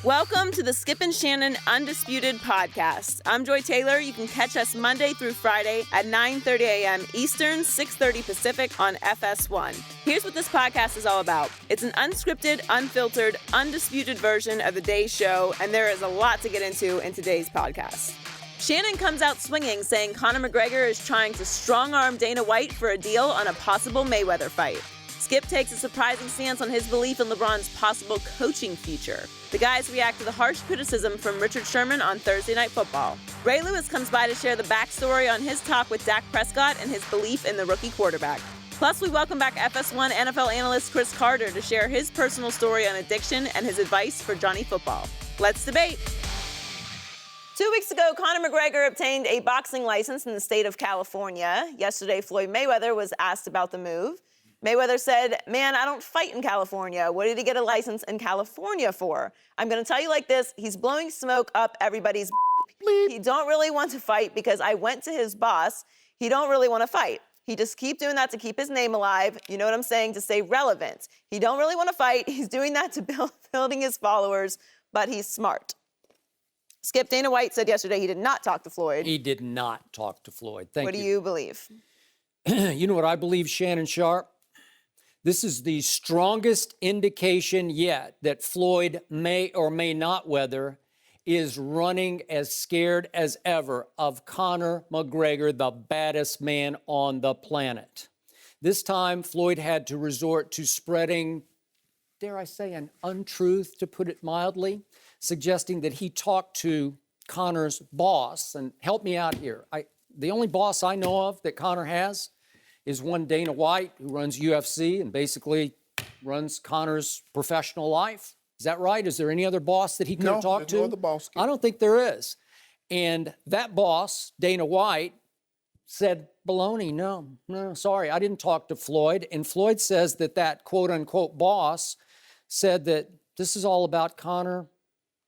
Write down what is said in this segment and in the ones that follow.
Welcome to the Skip and Shannon Undisputed podcast. I'm Joy Taylor. You can catch us Monday through Friday at 9:30 a.m. Eastern, 6:30 Pacific on FS1. Here's what this podcast is all about. It's an unscripted, unfiltered, undisputed version of the day's show, and there is a lot to get into in today's podcast. Shannon comes out swinging, saying Conor McGregor is trying to strong-arm Dana White for a deal on a possible Mayweather fight. Skip takes a surprising stance on his belief in LeBron's possible coaching future. The guys react to the harsh criticism from Richard Sherman on Thursday Night Football. Ray Lewis comes by to share the backstory on his talk with Dak Prescott and his belief in the rookie quarterback. Plus, we welcome back FS1 NFL analyst Cris to share his personal story on addiction and his advice for Johnny Football. Let's debate. 2 weeks ago, Conor McGregor obtained a boxing license in the state of California. Yesterday, Floyd Mayweather was asked about the move. Mayweather said, "Man, I don't fight in California. What did he get a license in California for? I'm going to tell you like this. He's blowing smoke up everybody's He don't really want to fight because I went to his boss. He don't really want to fight. He just keep doing that to keep his name alive. You know what I'm saying? To stay relevant. He don't really want to fight. He's doing that to building his followers, but he's smart." Skip, Dana White said yesterday he did not talk to Floyd. He did not talk to Floyd. Thank you. What do you believe? You know what I believe, Shannon Sharpe? This is the strongest indication yet that Floyd may or may not Mayweather is running as scared as ever of Conor McGregor, the baddest man on the planet. This time, Floyd had to resort to spreading, dare I say, an untruth, to put it mildly, suggesting that he talked to Conor's boss. And help me out here. The only boss I know of that Conor has is one Dana White, who runs UFC and basically runs Conor's professional life. Is that right? Is there any other boss that he could have talked to? No other boss. I don't think there is. And that boss, Dana White, said, baloney, no, sorry, I didn't talk to Floyd. And Floyd says that quote-unquote boss said that this is all about Conor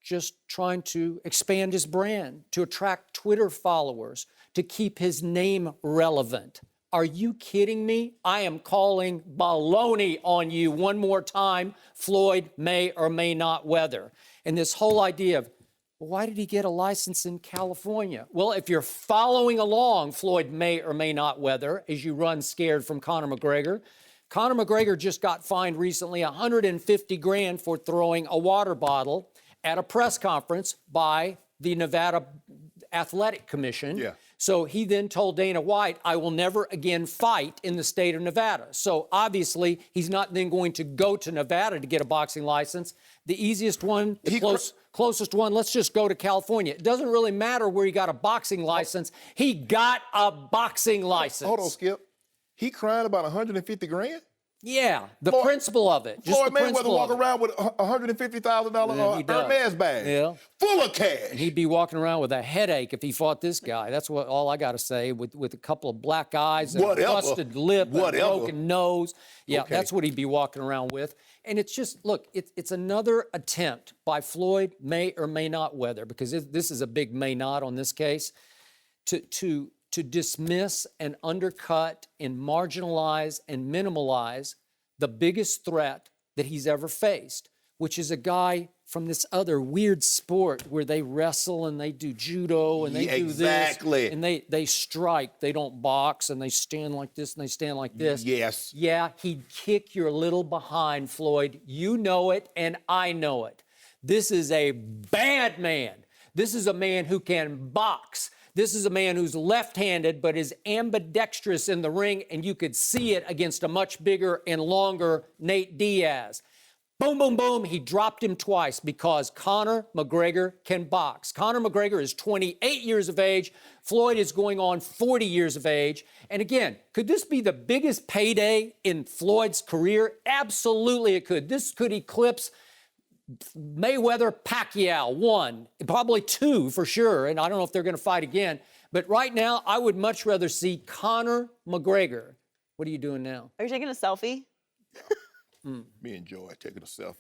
just trying to expand his brand, to attract Twitter followers, to keep his name relevant. Are you kidding me? I am calling baloney on you one more time. Floyd may or may not Mayweather. And this whole idea of, well, why did he get a license in California? Well, if you're following along, Floyd may or may not Mayweather as you run scared from Conor McGregor. Conor McGregor just got fined recently $150,000 for throwing a water bottle at a press conference by the Nevada Athletic Commission. Yeah. So he then told Dana White, I will never again fight in the state of Nevada. So obviously, he's not then going to go to Nevada to get a boxing license. The easiest one, closest one, let's just go to California. It doesn't really matter where he got a boxing license. He got a boxing license. Hold on, Skip. He crying about $150,000? Yeah, the principle of it. Floyd Mayweather walk around with a $150,000 Hermes bag full of cash. And he'd be walking around with a headache if he fought this guy. That's all I got to say, with a couple of black eyes and a busted lip and a broken nose. Yeah, that's what he'd be walking around with. And it's just, look, it's another attempt by Floyd, may or may not Mayweather, because this is a big may not on this case, to dismiss and undercut and marginalize and minimalize the biggest threat that he's ever faced, which is a guy from this other weird sport where they wrestle and they do judo and they do this. And they strike. They don't box, and they stand like this and they stand like this. Yes. Yeah, he'd kick your little behind, Floyd. You know it, and I know it. This is a bad man. This is a man who can box. This is a man who's left-handed but is ambidextrous in the ring, and you could see it against a much bigger and longer Nate Diaz. Boom, boom, boom. He dropped him twice because Conor McGregor can box. Conor McGregor is 28 years of age. Floyd is going on 40 years of age. And again, could this be the biggest payday in Floyd's career? Absolutely it could. This could eclipse Mayweather, Pacquiao, 1, probably 2 for sure, and I don't know if they're going to fight again. But right now, I would much rather see Conor McGregor. What are you doing now? Are you taking a selfie? Me and Joy taking a selfie.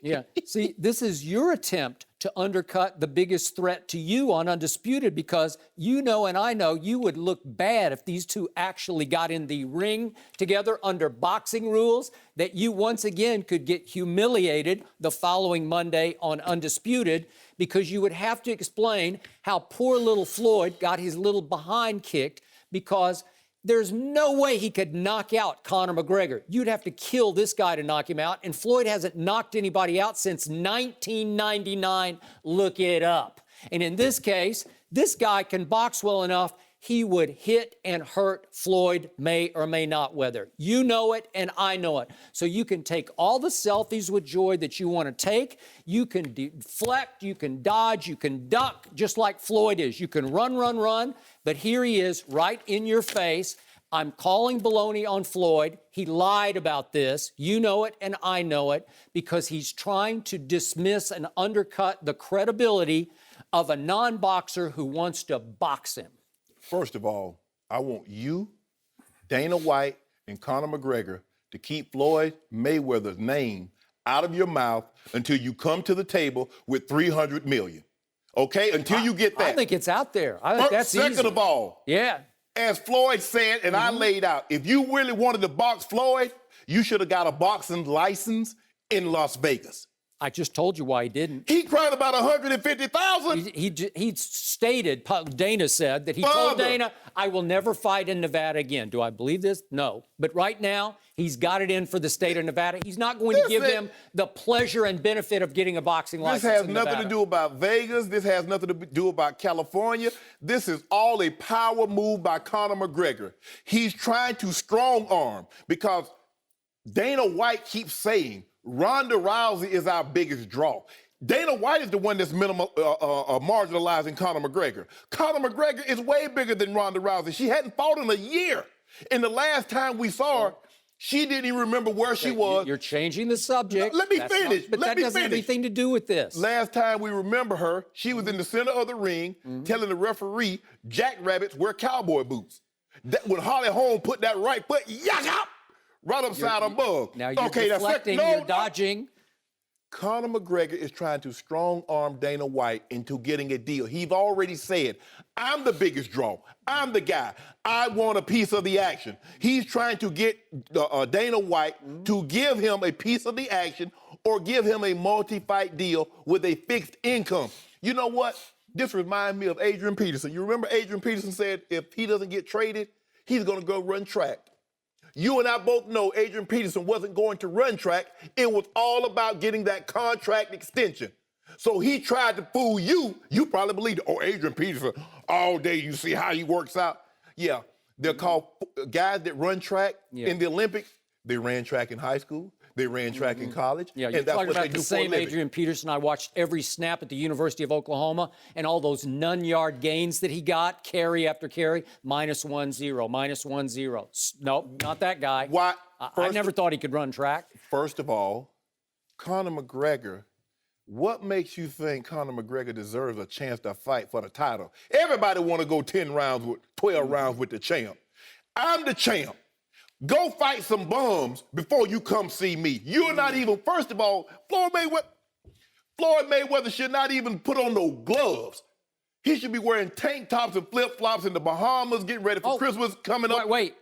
Yeah. See, this is your attempt to undercut the biggest threat to you on Undisputed, because you know and I know you would look bad if these two actually got in the ring together under boxing rules, that you once again could get humiliated the following Monday on Undisputed, because you would have to explain how poor little Floyd got his little behind kicked, because there's no way he could knock out Conor McGregor. You'd have to kill this guy to knock him out, and Floyd hasn't knocked anybody out since 1999. Look it up. And in this case, this guy can box well enough, he would hit and hurt Floyd, may or may not weather. You know it, and I know it. So you can take all the selfies with joy that you want to take. You can deflect, you can dodge, you can duck, just like Floyd is. You can run, but here he is right in your face. I'm calling baloney on Floyd. He lied about this. You know it, and I know it, because he's trying to dismiss and undercut the credibility of a non-boxer who wants to box him. First of all, I want you, Dana White, and Conor McGregor to keep Floyd Mayweather's name out of your mouth until you come to the table with $300 million. Okay? Until you get that. I think it's out there. I think that's easy. Second of all, yeah, as Floyd said, and I laid out, if you really wanted to box Floyd, you should have got a boxing license in Las Vegas. I just told you why he didn't. He cried about $150,000. He stated, Dana said, that he told Dana, I will never fight in Nevada again. Do I believe this? No. But right now, he's got it in for the state of Nevada. He's not going to give them the pleasure and benefit of getting a boxing license in Nevada. This has nothing to do about Vegas. This has nothing to do about California. This is all a power move by Conor McGregor. He's trying to strong arm, because Dana White keeps saying, Ronda Rousey is our biggest draw. Dana White is the one that's marginalizing Conor McGregor. Conor McGregor is way bigger than Ronda Rousey. She hadn't fought in a year. And the last time we saw her, she didn't even remember where she was. You're changing the subject. Let me finish. But that doesn't have anything to do with this. Last time we remember her, she was in the center of the ring telling the referee jackrabbits wear cowboy boots. That, when Holly Holm put that right foot, right upside her bug. Now you're deflecting, you're dodging. Conor McGregor is trying to strong-arm Dana White into getting a deal. He's already said, I'm the biggest draw. I'm the guy. I want a piece of the action. He's trying to get Dana White to give him a piece of the action or give him a multi-fight deal with a fixed income. You know what? This reminds me of Adrian Peterson. You remember Adrian Peterson said if he doesn't get traded, he's going to go run track. You and I both know Adrian Peterson wasn't going to run track. It was all about getting that contract extension. So he tried to fool you. You probably believed, Adrian Peterson, all day you see how he works out. Yeah, they're called guys that run track in the Olympics. They ran track in high school. They ran track in college. Yeah, you're talking about the same Adrian Peterson. I watched every snap at the University of Oklahoma, and all those none-yard gains that he got, carry after carry, -1-0, -1-0. Nope, not that guy. Why? I never thought he could run track. First of all, Conor McGregor, what makes you think Conor McGregor deserves a chance to fight for the title? Everybody want to go 12 rounds with the champ. I'm the champ. Go fight some bums before you come see me. You're not even, first of all, Floyd Mayweather should not even put on no gloves. He should be wearing tank tops and flip-flops in the Bahamas, getting ready for Christmas coming up. Wait.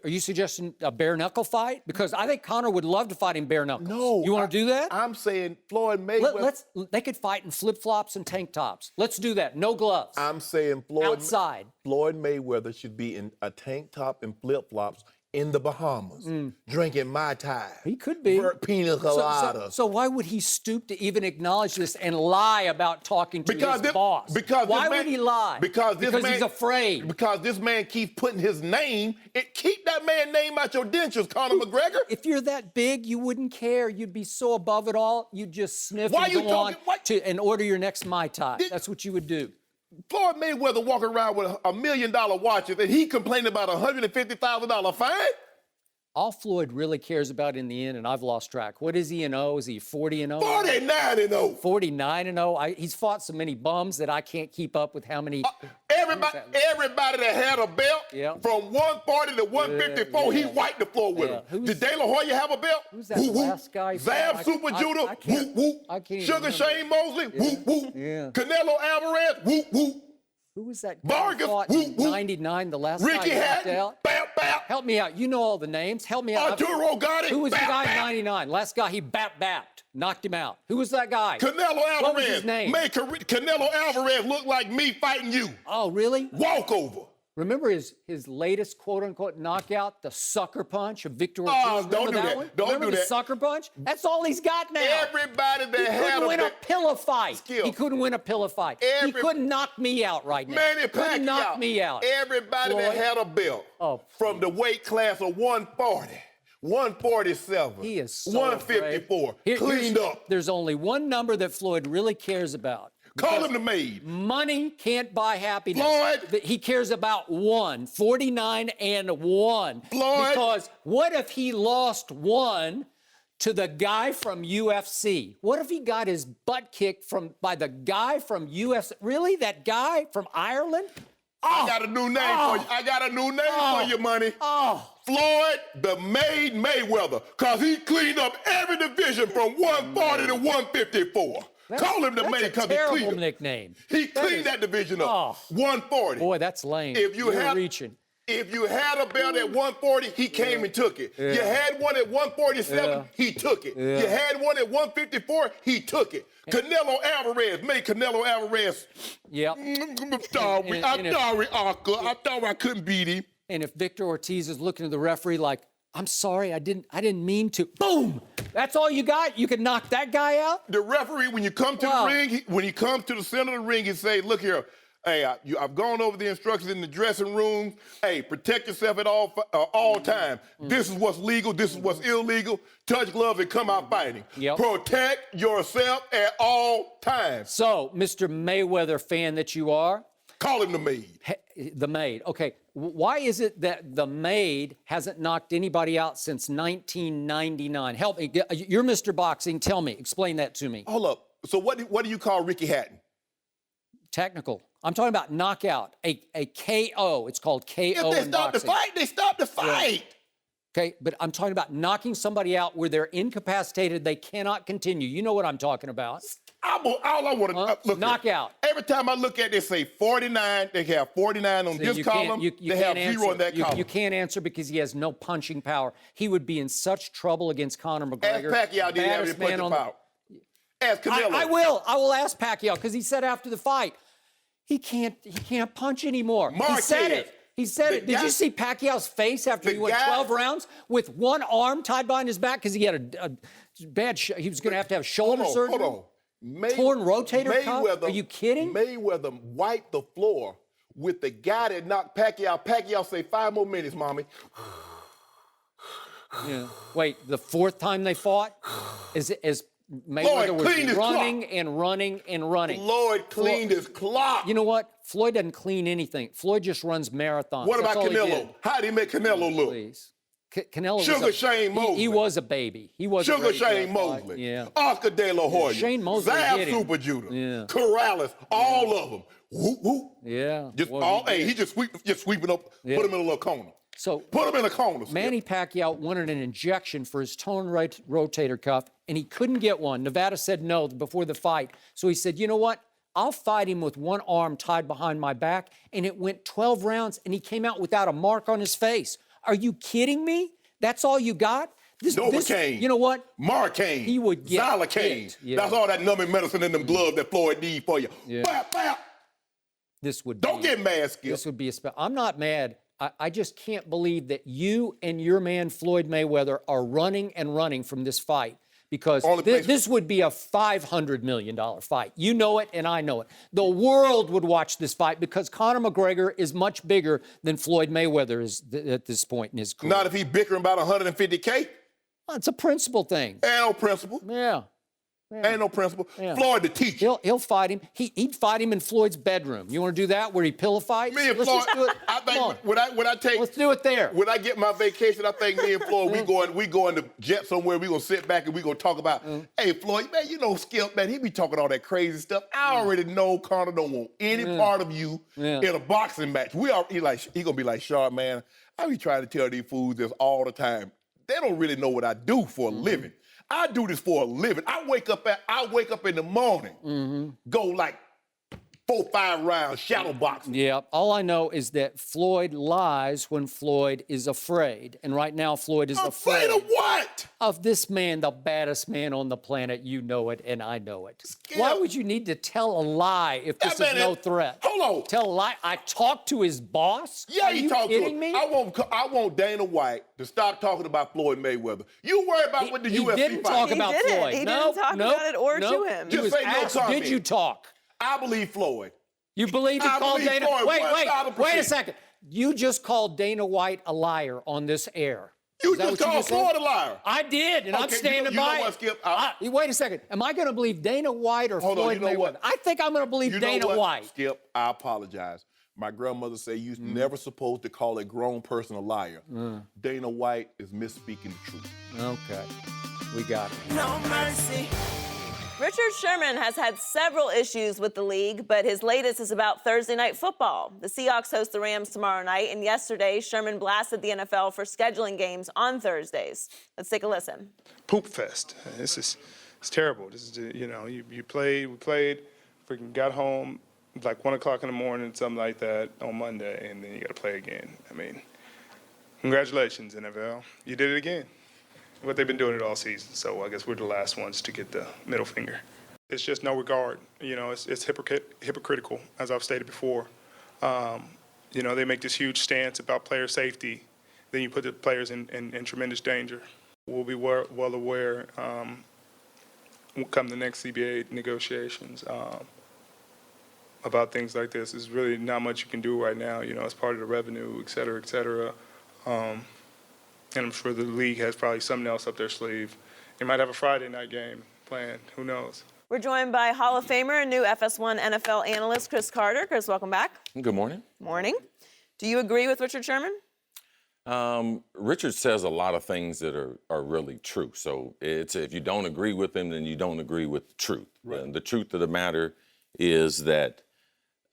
Are you suggesting a bare-knuckle fight? Because I think Conor would love to fight in bare knuckles. No. You want to do that? I'm saying Floyd Mayweather. They could fight in flip-flops and tank tops. Let's do that. No gloves. I'm saying outside. Floyd Mayweather should be in a tank top and flip-flops in the Bahamas, drinking Mai Tai. He could be. Pina coladas. So why would he stoop to even acknowledge this and lie about talking to his boss? Why would he lie? Because he's afraid. Because this man keeps putting his name. Keep that man's name out your dentures, Conor McGregor. If you're that big, you wouldn't care. You'd be so above it all, you'd just sniff and order your next Mai Tai. That's what you would do. Floyd Mayweather walking around with $1 million watches and he complaining about a $150,000 fine? All Floyd really cares about in the end, and I've lost track. What is he in 0? Is he 40-0? 49-0. 49-0. He's fought so many bums that I can't keep up with how many. Everybody that had a belt from 140 to 154, he wiped the floor with him. Did De La Hoya have a belt? Who's that last guy? Zab Super Judah, whoop, whoop. Sugar Shane Mosley, whoop, whoop. Canelo Alvarez, whoop, whoop. Who was that guy Vargas, fought in 99, the last Ricky guy knocked Hatton, out? bap, bap. Help me out. You know all the names. Help me out. Arturo got it. Who was bap, the guy bap. in 99? Last guy he bapped, knocked him out. Who was that guy? Canelo Alvarez. What was his name? Made Canelo Alvarez look like me fighting you. Oh, really? Walkover. Remember his latest quote-unquote knockout, the sucker punch of Victor Ortiz? Oh, don't do that. One? Don't Remember do the that. sucker punch? That's all he's got now. Everybody that he had couldn't win a pillow fight. Skill. He couldn't win a pillow fight. He couldn't knock me out right now. Manny couldn't knock Pacquiao. me out. Everybody Floyd. that had a belt from the weight class of 140, 147, He is so 154, cleaned up. There's only one number that Floyd really cares about. Call him the maid. Money can't buy happiness. Floyd. He cares about 49 and 1. Floyd. Because what if he lost 1 to the guy from UFC? What if he got his butt kicked by the guy from UFC? Really? That guy from Ireland? I got a new name for you. I got a new name for you, money. Floyd, the maid Mayweather, because he cleaned up every division from 140 to 154. Call him the maid because he cleaned terrible nickname. He cleaned that division up. 140. Boy, that's lame. If you You're reaching. If you had a belt at 140, he came and took it. You had one at 147, he took it. You had one at 154, he took it. Canelo Alvarez made Canelo Alvarez. Yep. I'm sorry, Arca. I thought I couldn't beat him. And if Victor Ortiz is looking at the referee like, I'm sorry, I didn't mean to. Boom! That's all you got? You can knock that guy out? The referee, when you come to the ring, when he comes to the center of the ring, he say, look here, hey, I've gone over the instructions in the dressing room. Hey, protect yourself at all time. This is what's legal. This is what's illegal. Touch gloves and come out fighting. Protect yourself at all times. So, Mr. Mayweather fan that you are. Call him the maid. The maid. Okay. Why is it that the maid hasn't knocked anybody out since 1999? Help me. You're Mr. Boxing. Tell me. Explain that to me. Hold up. So what do you call Ricky Hatton? Technical. I'm talking about knockout, a KO. It's called KO in boxing. If they stop the fight, they stop the fight. Okay, but I'm talking about knocking somebody out where they're incapacitated, they cannot continue. You know what I'm talking about. All I want to look knockout. Every time I look at it, they say 49. They have 49 on this column. They have 0 on that column. You can't answer because he has no punching power. He would be in such trouble against Conor McGregor. Ask Pacquiao, did he have any punching power? Ask Canelo. I will ask Pacquiao because he said after the fight, he can't punch anymore. Marquez. He said it. He said it. Did you see Pacquiao's face after he went 12 rounds with one arm tied behind his back because he had a bad he was going to have shoulder surgery? Hold on. Torn rotator cuff? Are you kidding? Mayweather wiped the floor with the guy that knocked Pacquiao. Pacquiao say 5 more minutes, mommy. Yeah. Wait, the 4th time they fought? Is Mayweather was running and running and running. Floyd cleaned his clock. You know what? Floyd doesn't clean anything. Floyd just runs marathons. What about Canelo? How did he make Canelo look? Please. Canelo Sugar Shane Mosley. He was a baby. He was Sugar Shane Mosley. Yeah. Oscar De La Hoya. Shane Mosley Zab hit him. Super Judah. Yeah. Corrales. All of them. Whoop, whoop. Yeah. He just sweeping up, put him in a little corner. So put him in a corner. Manny Pacquiao wanted an injection for his torn rotator cuff, and he couldn't get one. Nevada said no before the fight. So he said, you know what? I'll fight him with one arm tied behind my back, and it went 12 rounds, and he came out without a mark on his face. Are you kidding me? That's all you got? Novocaine. You know what? Marcaine. He would get Xylocaine. Yeah. That's all that numbing medicine in them gloves that Floyd need for you. Yeah. Bap, bap. Don't get mad, Skip. This would be I'm not mad. I just can't believe that you and your man Floyd Mayweather are running and running from this fight because this would be a $500 million fight. You know it and I know it. The world would watch this fight because Conor McGregor is much bigger than Floyd Mayweather is at this point in his career. Not if he's bickering about $150K. It's a principle thing. Principle. Yeah. Ain't no principle. Floyd the teacher. He'll fight him. He'd fight him in Floyd's bedroom. You want to do that where he pillow fights? Me and Let's Floyd, just do it. I think Let's do it there. When I get my vacation, I think me and Floyd, we going to jet somewhere. We gonna sit back and we gonna talk about, hey Floyd, man, you know Skip, man, he be talking all that crazy stuff. I already know Conor don't want any part of you in a boxing match. He gonna be like, Sharpe, man, I be trying to tell these fools this all the time. They don't really know what I do for a living. I do this for a living. I wake up in the morning, go like 4, 5 rounds shadow boxing. Yeah, all I know is that Floyd lies when Floyd is afraid. And right now, Floyd is afraid of what? Of this man, the baddest man on the planet. You know it, and I know it. Skip. Why would you need to tell a lie if this is no threat? Hold on. Tell a lie? I talked to his boss? Yeah, Are you kidding me? I want Dana White to stop talking about Floyd Mayweather. You worry about what the UFC He didn't talk about Floyd. He didn't talk about it or to him. He was asked, did you talk? I believe Floyd. You believe he called Dana? Floyd, Wait a second. You just called Dana White a liar on this air. You just called Floyd a liar. I did, and I'm standing by know what, Skip? wait a second. Am I going to believe Dana White or Floyd Mayweather? What? I think I'm going to believe Dana White. Skip, I apologize. My grandmother said you're never supposed to call a grown person a liar. Dana White is misspeaking the truth. Okay, we got it. No mercy. Richard Sherman has had several issues with the league, but his latest is about Thursday Night Football. The Seahawks host the Rams tomorrow night, and yesterday, Sherman blasted the NFL for scheduling games on Thursdays. Let's take a listen. Poopfest. It's terrible. This is, we played, freaking got home like 1 o'clock in the morning, something like that, on Monday, and then you got to play again. I mean, congratulations, NFL. You did it again. But they've been doing it all season, so I guess we're the last ones to get the middle finger. It's just no regard. It's hypocritical, as I've stated before. They make this huge stance about player safety. Then you put the players in tremendous danger. We'll be well aware come the next CBA negotiations about things like this. There's really not much you can do right now, as part of the revenue, et cetera, et cetera. And I'm sure the league has probably something else up their sleeve. They might have a Friday night game planned. Who knows? We're joined by Hall of Famer and new FS1 NFL analyst, Cris Carter. Cris, welcome back. Good morning. Morning. Do you agree with Richard Sherman? Richard says a lot of things that are really true. So if you don't agree with him, then you don't agree with the truth. Right. And the truth of the matter is that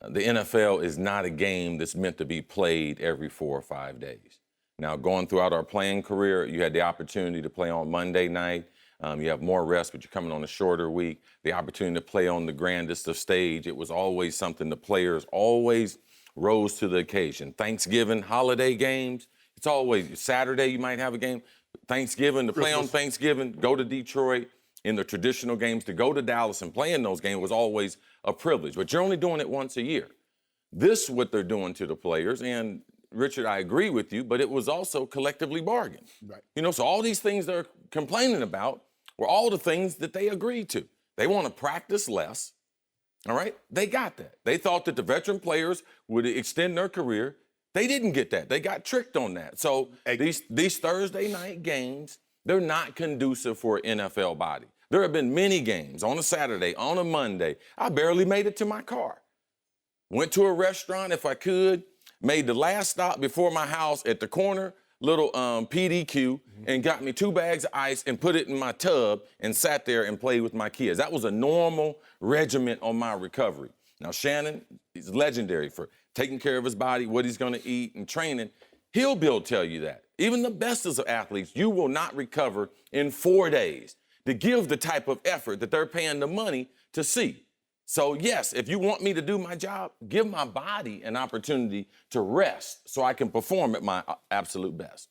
the NFL is not a game that's meant to be played every 4 or 5 days. Now, going throughout our playing career, you had the opportunity to play on Monday night. You have more rest, but you're coming on a shorter week. The opportunity to play on the grandest of stage. It was always something the players always rose to the occasion. Thanksgiving, holiday games, it's always Saturday you might have a game. Thanksgiving, to play on Thanksgiving, go to Detroit in the traditional games, to go to Dallas and play in those games was always a privilege. But you're only doing it once a year. This is what they're doing to the players, and Richard, I agree with you, but it was also collectively bargained. Right. So all these things they're complaining about were all the things that they agreed to. They want to practice less, all right? They got that. They thought that the veteran players would extend their career. They didn't get that. They got tricked on that. So these Thursday night games, they're not conducive for an NFL body. There have been many games on a Saturday, on a Monday. I barely made it to my car. Went to a restaurant if I could. Made the last stop before my house at the corner, little PDQ, and got me 2 bags of ice and put it in my tub and sat there and played with my kids. That was a normal regiment on my recovery. Now, Shannon is legendary for taking care of his body, what he's going to eat, and training. He'll be able to tell you that. Even the best of athletes, you will not recover in 4 days to give the type of effort that they're paying the money to see. So, yes, if you want me to do my job, give my body an opportunity to rest so I can perform at my absolute best.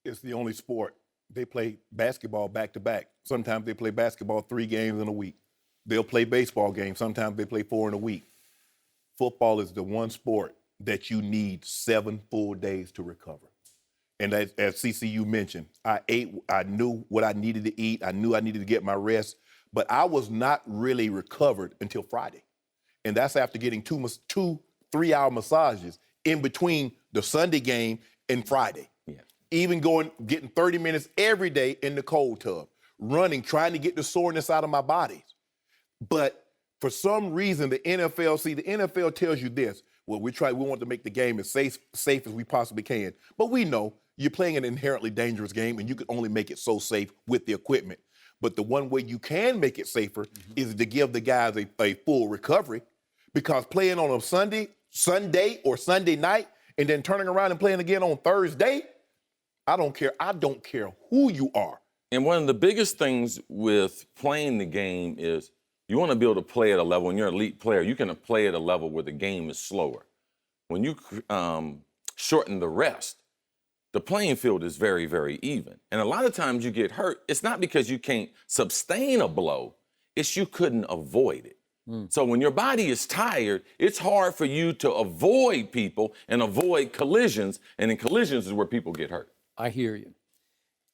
It's the only sport. They play basketball back-to-back. Sometimes they play basketball 3 games in a week. They'll play baseball games. Sometimes they play 4 in a week. Football is the one sport that you need 7 full days to recover. And as CCU mentioned, I knew what I needed to eat. I knew I needed to get my rest. But I was not really recovered until Friday. And that's after getting 2 3-hour massages in between the Sunday game and Friday. Yeah. Even getting 30 minutes every day in the cold tub. running, trying to get the soreness out of my body. But for some reason, the NFL tells you this. Well, we want to make the game as safe as we possibly can. But we know you're playing an inherently dangerous game, and you can only make it so safe with the equipment. But the one way you can make it safer is to give the guys a full recovery, because playing on a Sunday or Sunday night and then turning around and playing again on Thursday, I don't care. I don't care who you are. And one of the biggest things with playing the game is you want to be able to play at a level. When you're an elite player, you can play at a level where the game is slower. When you shorten the rest, the playing field is very, very even. And a lot of times you get hurt. It's not because you can't sustain a blow. It's you couldn't avoid it. So when your body is tired, it's hard for you to avoid people and avoid collisions. And in collisions is where people get hurt. I hear you.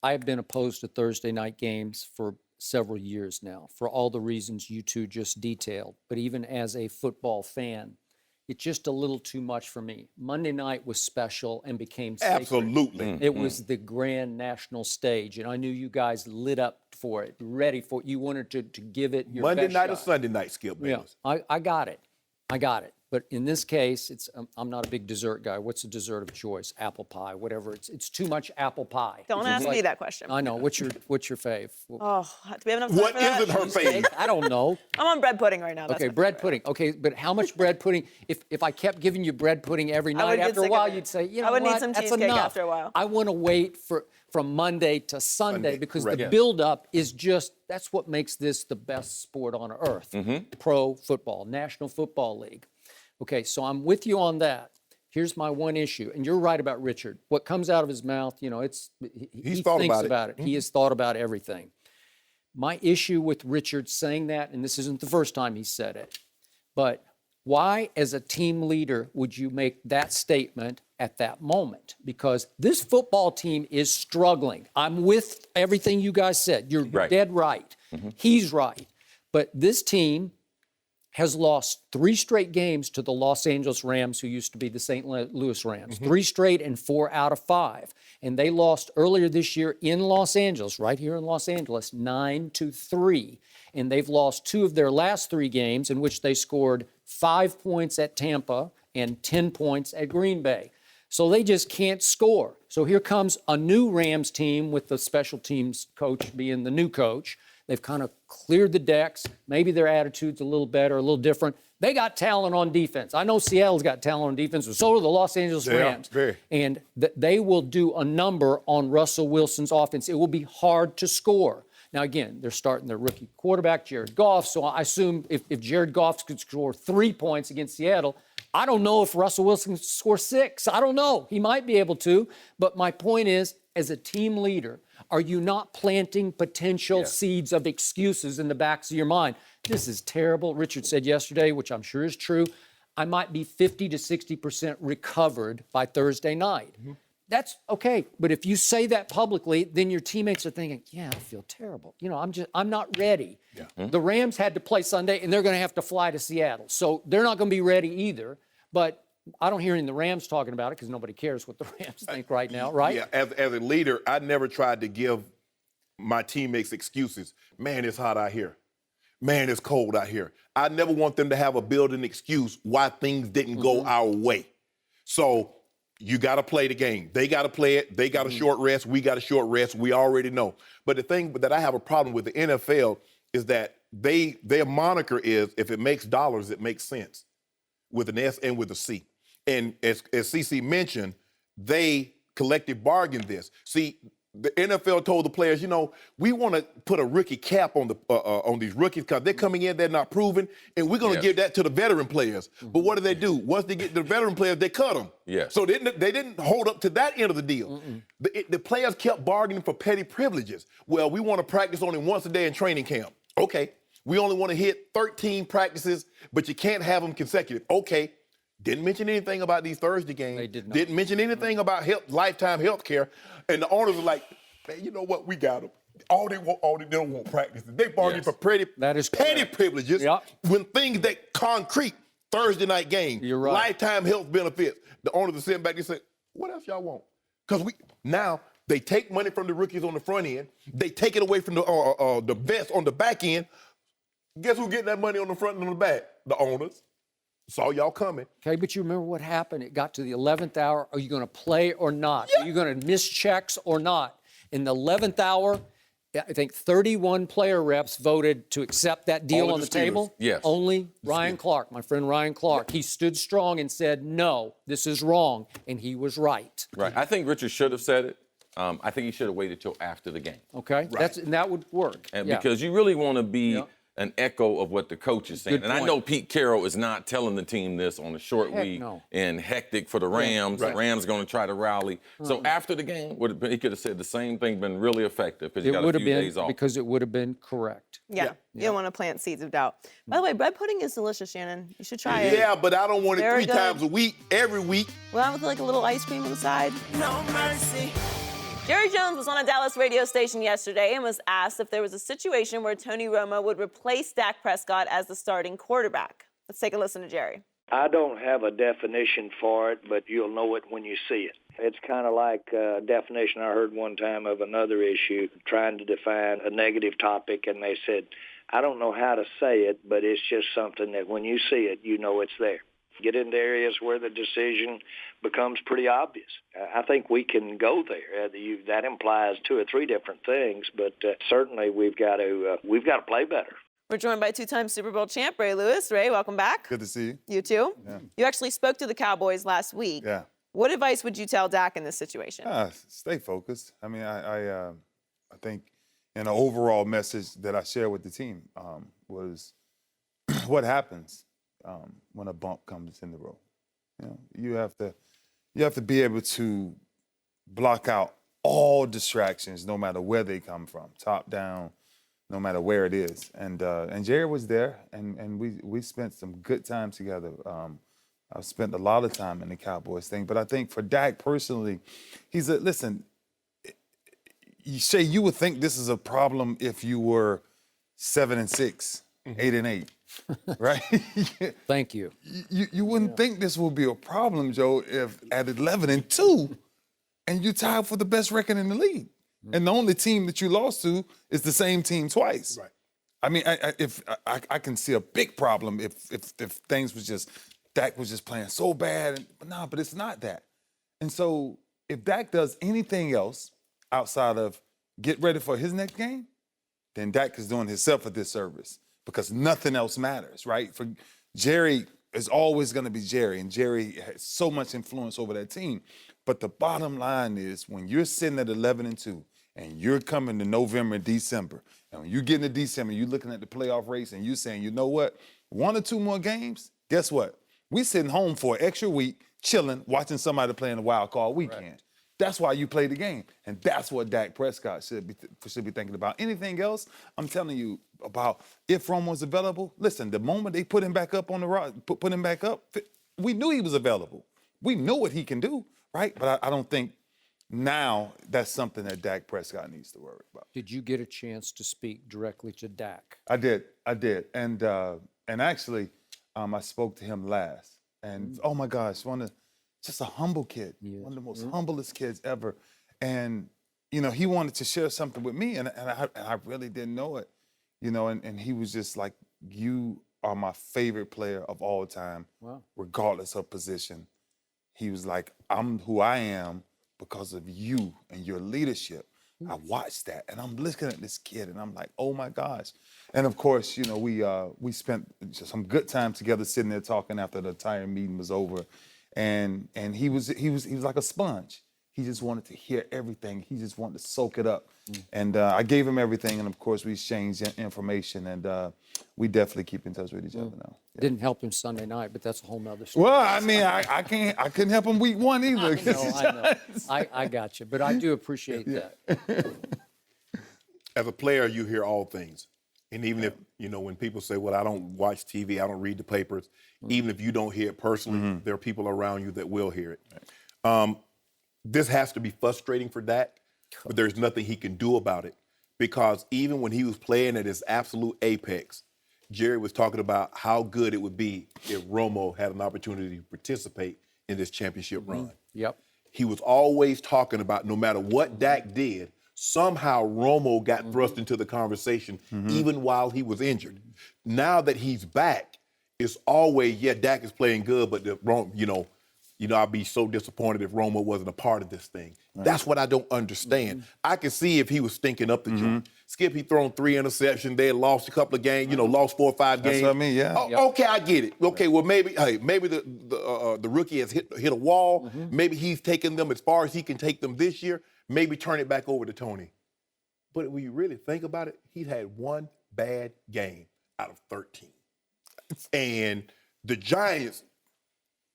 I have been opposed to Thursday night games for several years now, for all the reasons you two just detailed. But even as a football fan, it's just a little too much for me. Monday night was special and became sacred. Absolutely. It was the grand national stage, and I knew you guys lit up for it, ready for it. You wanted to give it your Monday best night shot. or Sunday night, Skip Bayless. Yeah, I got it. I got it. But in this case, I'm not a big dessert guy. What's a dessert of choice? Apple pie, whatever. It's too much apple pie. Don't ask me that question. I know. What's your fave? Oh, do we have enough time What for that? isn't her favorite? I don't know. I'm on bread pudding right now. That's Okay, my bread favorite. pudding. Okay, but how much bread pudding? If I kept giving you bread pudding every would night, get after a sick of while, it. you'd say, you know I would need what? some That's cheesecake enough. after a while. I want to wait from Monday to Sunday because correct. the Yes. buildup is just, that's what makes this the best sport on earth. Pro football, National Football League. Okay, so I'm with you on that. Here's my one issue, and you're right about Richard. What comes out of his mouth, you know, he thought thinks about it. about it. He has thought about everything. My issue with Richard saying that, and this isn't the first time he said it, but why, as a team leader, would you make that statement at that moment? Because this football team is struggling. I'm with everything you guys said. You're dead right. He's right. But this team has lost 3 straight games to the Los Angeles Rams, who used to be the St. Louis Rams. 3 straight and 4 out of 5. And they lost earlier this year in Los Angeles, right here in Los Angeles, 9-3. And they've lost 2 of their last 3 games in which they scored 5 points at Tampa and 10 points at Green Bay. So they just can't score. So here comes a new Rams team with the special teams coach being the new coach. They've kind of cleared the decks. Maybe their attitude's a little better, a little different. They got talent on defense. I know Seattle's got talent on defense, but so do the Los Angeles Rams. Very. And they will do a number on Russell Wilson's offense. It will be hard to score. Now, again, they're starting their rookie quarterback, Jared Goff. So I assume if Jared Goff could score 3 points against Seattle, I don't know if Russell Wilson can score 6. I don't know. He might be able to. But my point is, as a team leader, are you not planting potential seeds of excuses in the backs of your mind? This is terrible. Richard said yesterday, which I'm sure is true, I might be 50 to 60% recovered by Thursday night. That's okay. But if you say that publicly, then your teammates are thinking, yeah, I feel terrible. You know, I'm not ready. The Rams had to play Sunday, and they're going to have to fly to Seattle. So they're not going to be ready either. But I don't hear any of the Rams talking about it because nobody cares what the Rams think right now, right? Yeah, as a leader, I never tried to give my teammates excuses. Man, it's hot out here. Man, it's cold out here. I never want them to have a built-in excuse why things didn't go our way. So you got to play the game. They got to play it. They got a short rest. We got a short rest. We already know. But the thing that I have a problem with the NFL is that their moniker is, if it makes dollars, it makes sense, with an S and with a C. And as CC mentioned, they collective bargained this. See, the NFL told the players, you know, we want to put a rookie cap on these rookies because they're coming in, they're not proven, and we're going to give that to the veteran players. But what do? Once they get the veteran players, they cut them. Yes. So they didn't hold up to that end of the deal. The players kept bargaining for petty privileges. Well, we want to practice only once a day in training camp. Okay. We only want to hit 13 practices, but you can't have them consecutive. Okay. Didn't mention anything about these Thursday games. They did not. Didn't mention anything about lifetime health care. And the owners were like, man, you know what? We got them. They don't want practices. They bargain for petty privileges when things that concrete Thursday night game, You're right. Lifetime health benefits. The owners are sitting back and say, what else y'all want? Because now They take money from the rookies on the front end. They take it away from the vets on the back end. Guess who's getting that money on the front and on the back? The owners. Saw y'all coming. Okay, but you remember what happened? It got to the 11th hour. Are you going to play or not? Yeah. Are you going to miss checks or not? In the 11th hour, I think 31 player reps voted to accept that deal on the table. Yes. Only Ryan Clark, my friend Ryan Clark. He stood strong and said, no, this is wrong. And he was right. Right. I think Richard should have said it. I think he should have waited till after the game. Okay. Right. And that would work. And because you really want to be an echo of what the coach is saying. And I know Pete Carroll is not telling the team this on a short week and hectic for the Rams. The Rams are going to try to rally. So after the game, he could have said the same thing, been really effective because you got a few days off. Because it would have been correct. Yeah. You don't want to plant seeds of doubt. By the way, bread pudding is delicious, Shannon. You should try it. Yeah, but I don't want it three times a week, every week. Well, with like a little ice cream on the side. No mercy. Jerry Jones was on a Dallas radio station yesterday and was asked if there was a situation where Tony Romo would replace Dak Prescott as the starting quarterback. Let's take a listen to Jerry. I don't have a definition for it, but you'll know it when you see it. It's kind of like a definition I heard one time of another issue, trying to define a negative topic, and they said, I don't know how to say it, but it's just something that when you see it, you know it's there. Get into areas where the decision becomes pretty obvious. I think we can go there. That implies 2 or 3 different things, but certainly we've got to play better. We're joined by 2-time Super Bowl champ Ray Lewis. Ray, welcome back. Good to see you. You too. Yeah. You actually spoke to the Cowboys last week. Yeah. What advice would you tell Dak in this situation? Stay focused. I mean, I think an overall message that I share with the team was what happens when a bump comes in the road. You know, you have to be able to block out all distractions, no matter where they come from, top down, no matter where it is. And Jerry was there, and we spent some good time together. I've spent a lot of time in the Cowboys thing, but I think for Dak personally, listen. You would think this is a problem if you were 7-6, 8-8. Right? Thank you. You wouldn't think this would be a problem, Joe, if at 11-2, and you tied for the best record in the league, and the only team that you lost to is the same team twice. Right. I mean, I can see a big problem if things was just Dak was just playing so bad, but it's not that. And so if Dak does anything else outside of get ready for his next game, then Dak is doing himself a disservice. Because nothing else matters, right? For Jerry is always going to be Jerry, and Jerry has so much influence over that team. But the bottom line is when you're sitting at 11-2 and you're coming to November and December, and when you get into December, you're looking at the playoff race and you're saying, you know what, 1 or 2 more games, guess what? We sitting home for an extra week, chilling, watching somebody play in a wild card weekend. Right. That's why you play the game. And that's what Dak Prescott should be thinking about. Anything else, I'm telling you about if Romo was available, listen, the moment they put him back up on the rock, put him back up, we knew he was available. We know what he can do, right? But I don't think now that's something that Dak Prescott needs to worry about. Did you get a chance to speak directly to Dak? I did. And actually, I spoke to him last. And oh my gosh, just a humble kid, one of the most humblest kids ever. And, you know, he wanted to share something with me, and I really didn't know it, you know, and he was just like, you are my favorite player of all time, regardless of position. He was like, I'm who I am because of you and your leadership. I watched that, and I'm looking at this kid, and I'm like, oh my gosh. And of course, you know, we spent some good time together sitting there talking after the entire meeting was over. And he was like a sponge. He just wanted to hear everything. He just wanted to soak it up. And I gave him everything, and of course we exchanged information, and we definitely keep in touch with each other now. Yeah. Didn't help him Sunday night, but that's a whole nother story. Well, I mean, I couldn't help him week 1 either. I know. I got you, but I do appreciate that. As a player, you hear all things. And even if, you know, when people say, well, I don't watch TV, I don't read the papers, even if you don't hear it personally, there are people around you that will hear it. This has to be frustrating for Dak, but there's nothing he can do about it. Because even when he was playing at his absolute apex, Jerry was talking about how good it would be if Romo had an opportunity to participate in this championship run. Yep. he was always talking about no matter what Dak did, somehow Romo got thrust into the conversation even while he was injured. Now that he's back, it's always, Dak is playing good, but I'd be so disappointed if Romo wasn't a part of this thing. Right. That's what I don't understand. I could see if he was stinking up the joint. Skip, he thrown 3 interceptions. They had lost a couple of games, lost 4 or 5 games. That's what I mean, yeah. Okay, I get it. Okay, well, maybe the rookie has hit a wall. Maybe he's taken them as far as he can take them this year. Maybe turn it back over to Tony. But when you really think about it, he's had 1 bad game out of 13. And the Giants,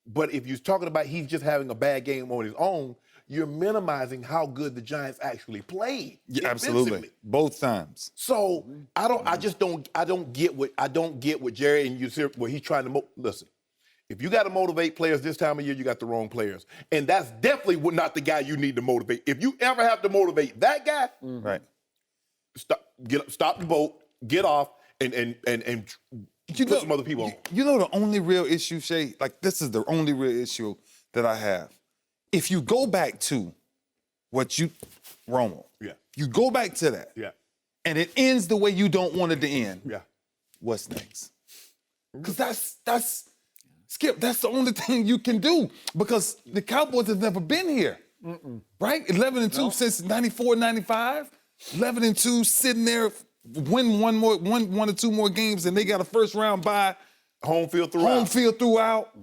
but if you're talking about he's just having a bad game on his own, you're minimizing how good the Giants actually played. Yeah, absolutely. Both times. So I don't get what Jerry and you see what he's trying to listen. If you got to motivate players this time of year, you got the wrong players. And that's definitely not the guy you need to motivate. If you ever have to motivate that guy, right. Stop the boat, get off, and put some other people on. You know the only real issue, Shay, like this is the only real issue that I have. If you go back to Romo, you go back to that, and it ends the way you don't want it to end, what's next? Because that's Skip, that's the only thing you can do because the Cowboys have never been here, right? 11-2 since 94, 95, 11-2 sitting there, win one or two more games, and they got a first round bye. Home field throughout.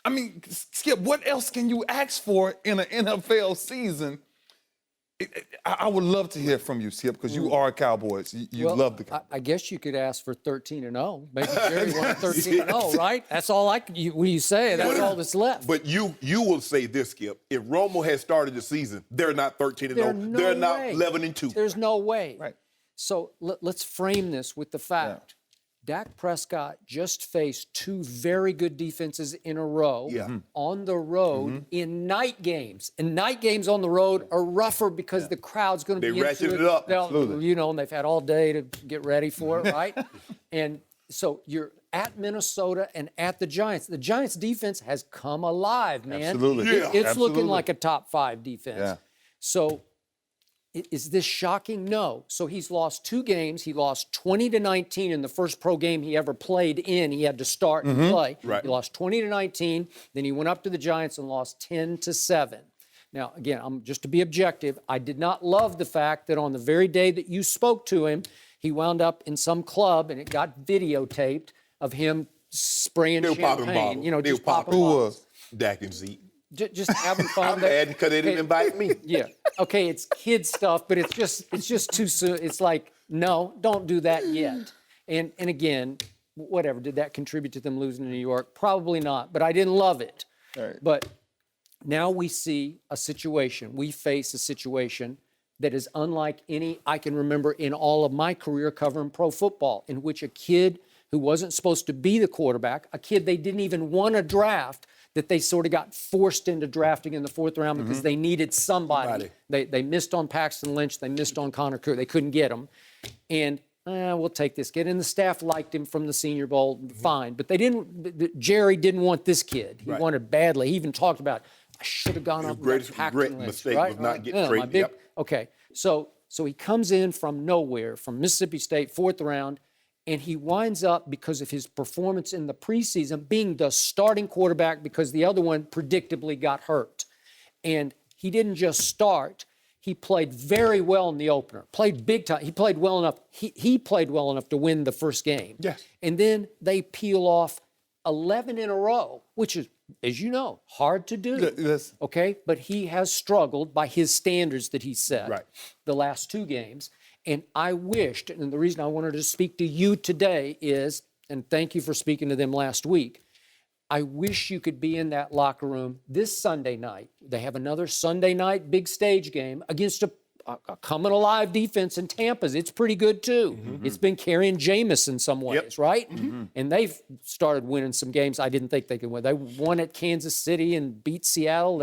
I mean, Skip, what else can you ask for in an NFL season? I would love to hear from you, Skip, because you are Cowboys. You love the Cowboys. I guess you could ask for 13-0. Maybe Jerry wanted 13-0, right? That's all when you say, that's all that's left. But you will say this, Skip. If Romo had started the season, they're not 13-0. They're not 11-2. There's no way. Right. So let's frame this with the fact Dak Prescott just faced 2 very good defenses in a row on the road in night games. And night games on the road are rougher because the crowd's going to be ratchet it up. Absolutely. And they've had all day to get ready for it, right? And so you're at Minnesota and at the Giants. The Giants' defense has come alive, man. Absolutely. It's looking like a top 5 defense. Yeah. So is this shocking? No. So he's lost 2 games. He lost 20-19 in the first pro game he ever played in. He had to start and play. Right. He lost 20-19. Then he went up to the Giants and lost 10-7. Now, again, just to be objective, I did not love the fact that on the very day that you spoke to him, he wound up in some club and it got videotaped of him spraying champagne. Just popping bottles. Dak and Zeke. Just having fun. I'm mad because they didn't invite me. Yeah. Okay, it's kid stuff, but it's just too soon. It's like, no, don't do that yet. And again, whatever, did that contribute to them losing to New York? Probably not, but I didn't love it. Right. But now we face a situation that is unlike any I can remember in all of my career covering pro football, in which a kid who wasn't supposed to be the quarterback, a kid they didn't even want to draft, that they sort of got forced into drafting in the 4th round because they needed somebody. They missed on Paxton Lynch. They missed on Conor. They couldn't get him. And we'll take this kid. And the staff liked him from the Senior Bowl, fine. But Jerry didn't want this kid. He wanted badly. He even talked about, I should have gone up with Paxton Lynch. Mistake was not getting traded. Okay, so he comes in from nowhere, from Mississippi State, 4th round, and he winds up, because of his performance in the preseason, being the starting quarterback because the other one predictably got hurt. And he didn't just start. He played very well in the opener, played big time. He played well enough. He played well enough to win the first game. Yes. And then they peel off 11 in a row, which is, as you know, hard to do. Yes. Okay? But he has struggled by his standards that he set the last 2 games. And I wished, and the reason I wanted to speak to you today is, and thank you for speaking to them last week, I wish you could be in that locker room this Sunday night. They have another Sunday night big stage game against a coming alive defense in Tampa's. It's pretty good too. It's been carrying Jameis in some ways, right? And they've started winning some games I didn't think they could win. They won at Kansas City and beat Seattle.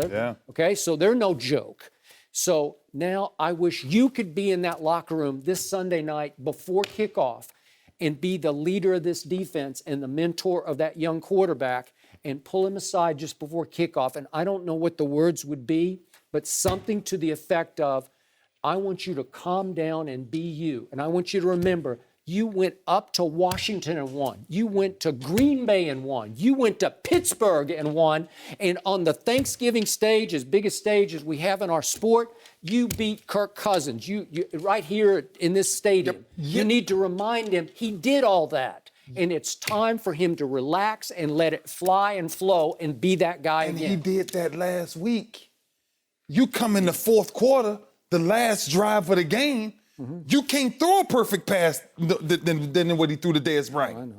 Okay, so they're no joke. So now I wish you could be in that locker room this Sunday night before kickoff and be the leader of this defense and the mentor of that young quarterback and pull him aside just before kickoff. And I don't know what the words would be, but something to the effect of, I want you to calm down and be you. And I want you to remember, you went up to Washington and won. You went to Green Bay and won. You went to Pittsburgh and won. And on the Thanksgiving stage, as big a stage as we have in our sport, you beat Kirk Cousins. You right here in this stadium. You need to remind him he did all that. And it's time for him to relax and let it fly and flow and be that guy again. And he did that last week. You come in the fourth quarter, the last drive of the game, you can't throw a perfect pass than what he threw to Dez Bryant.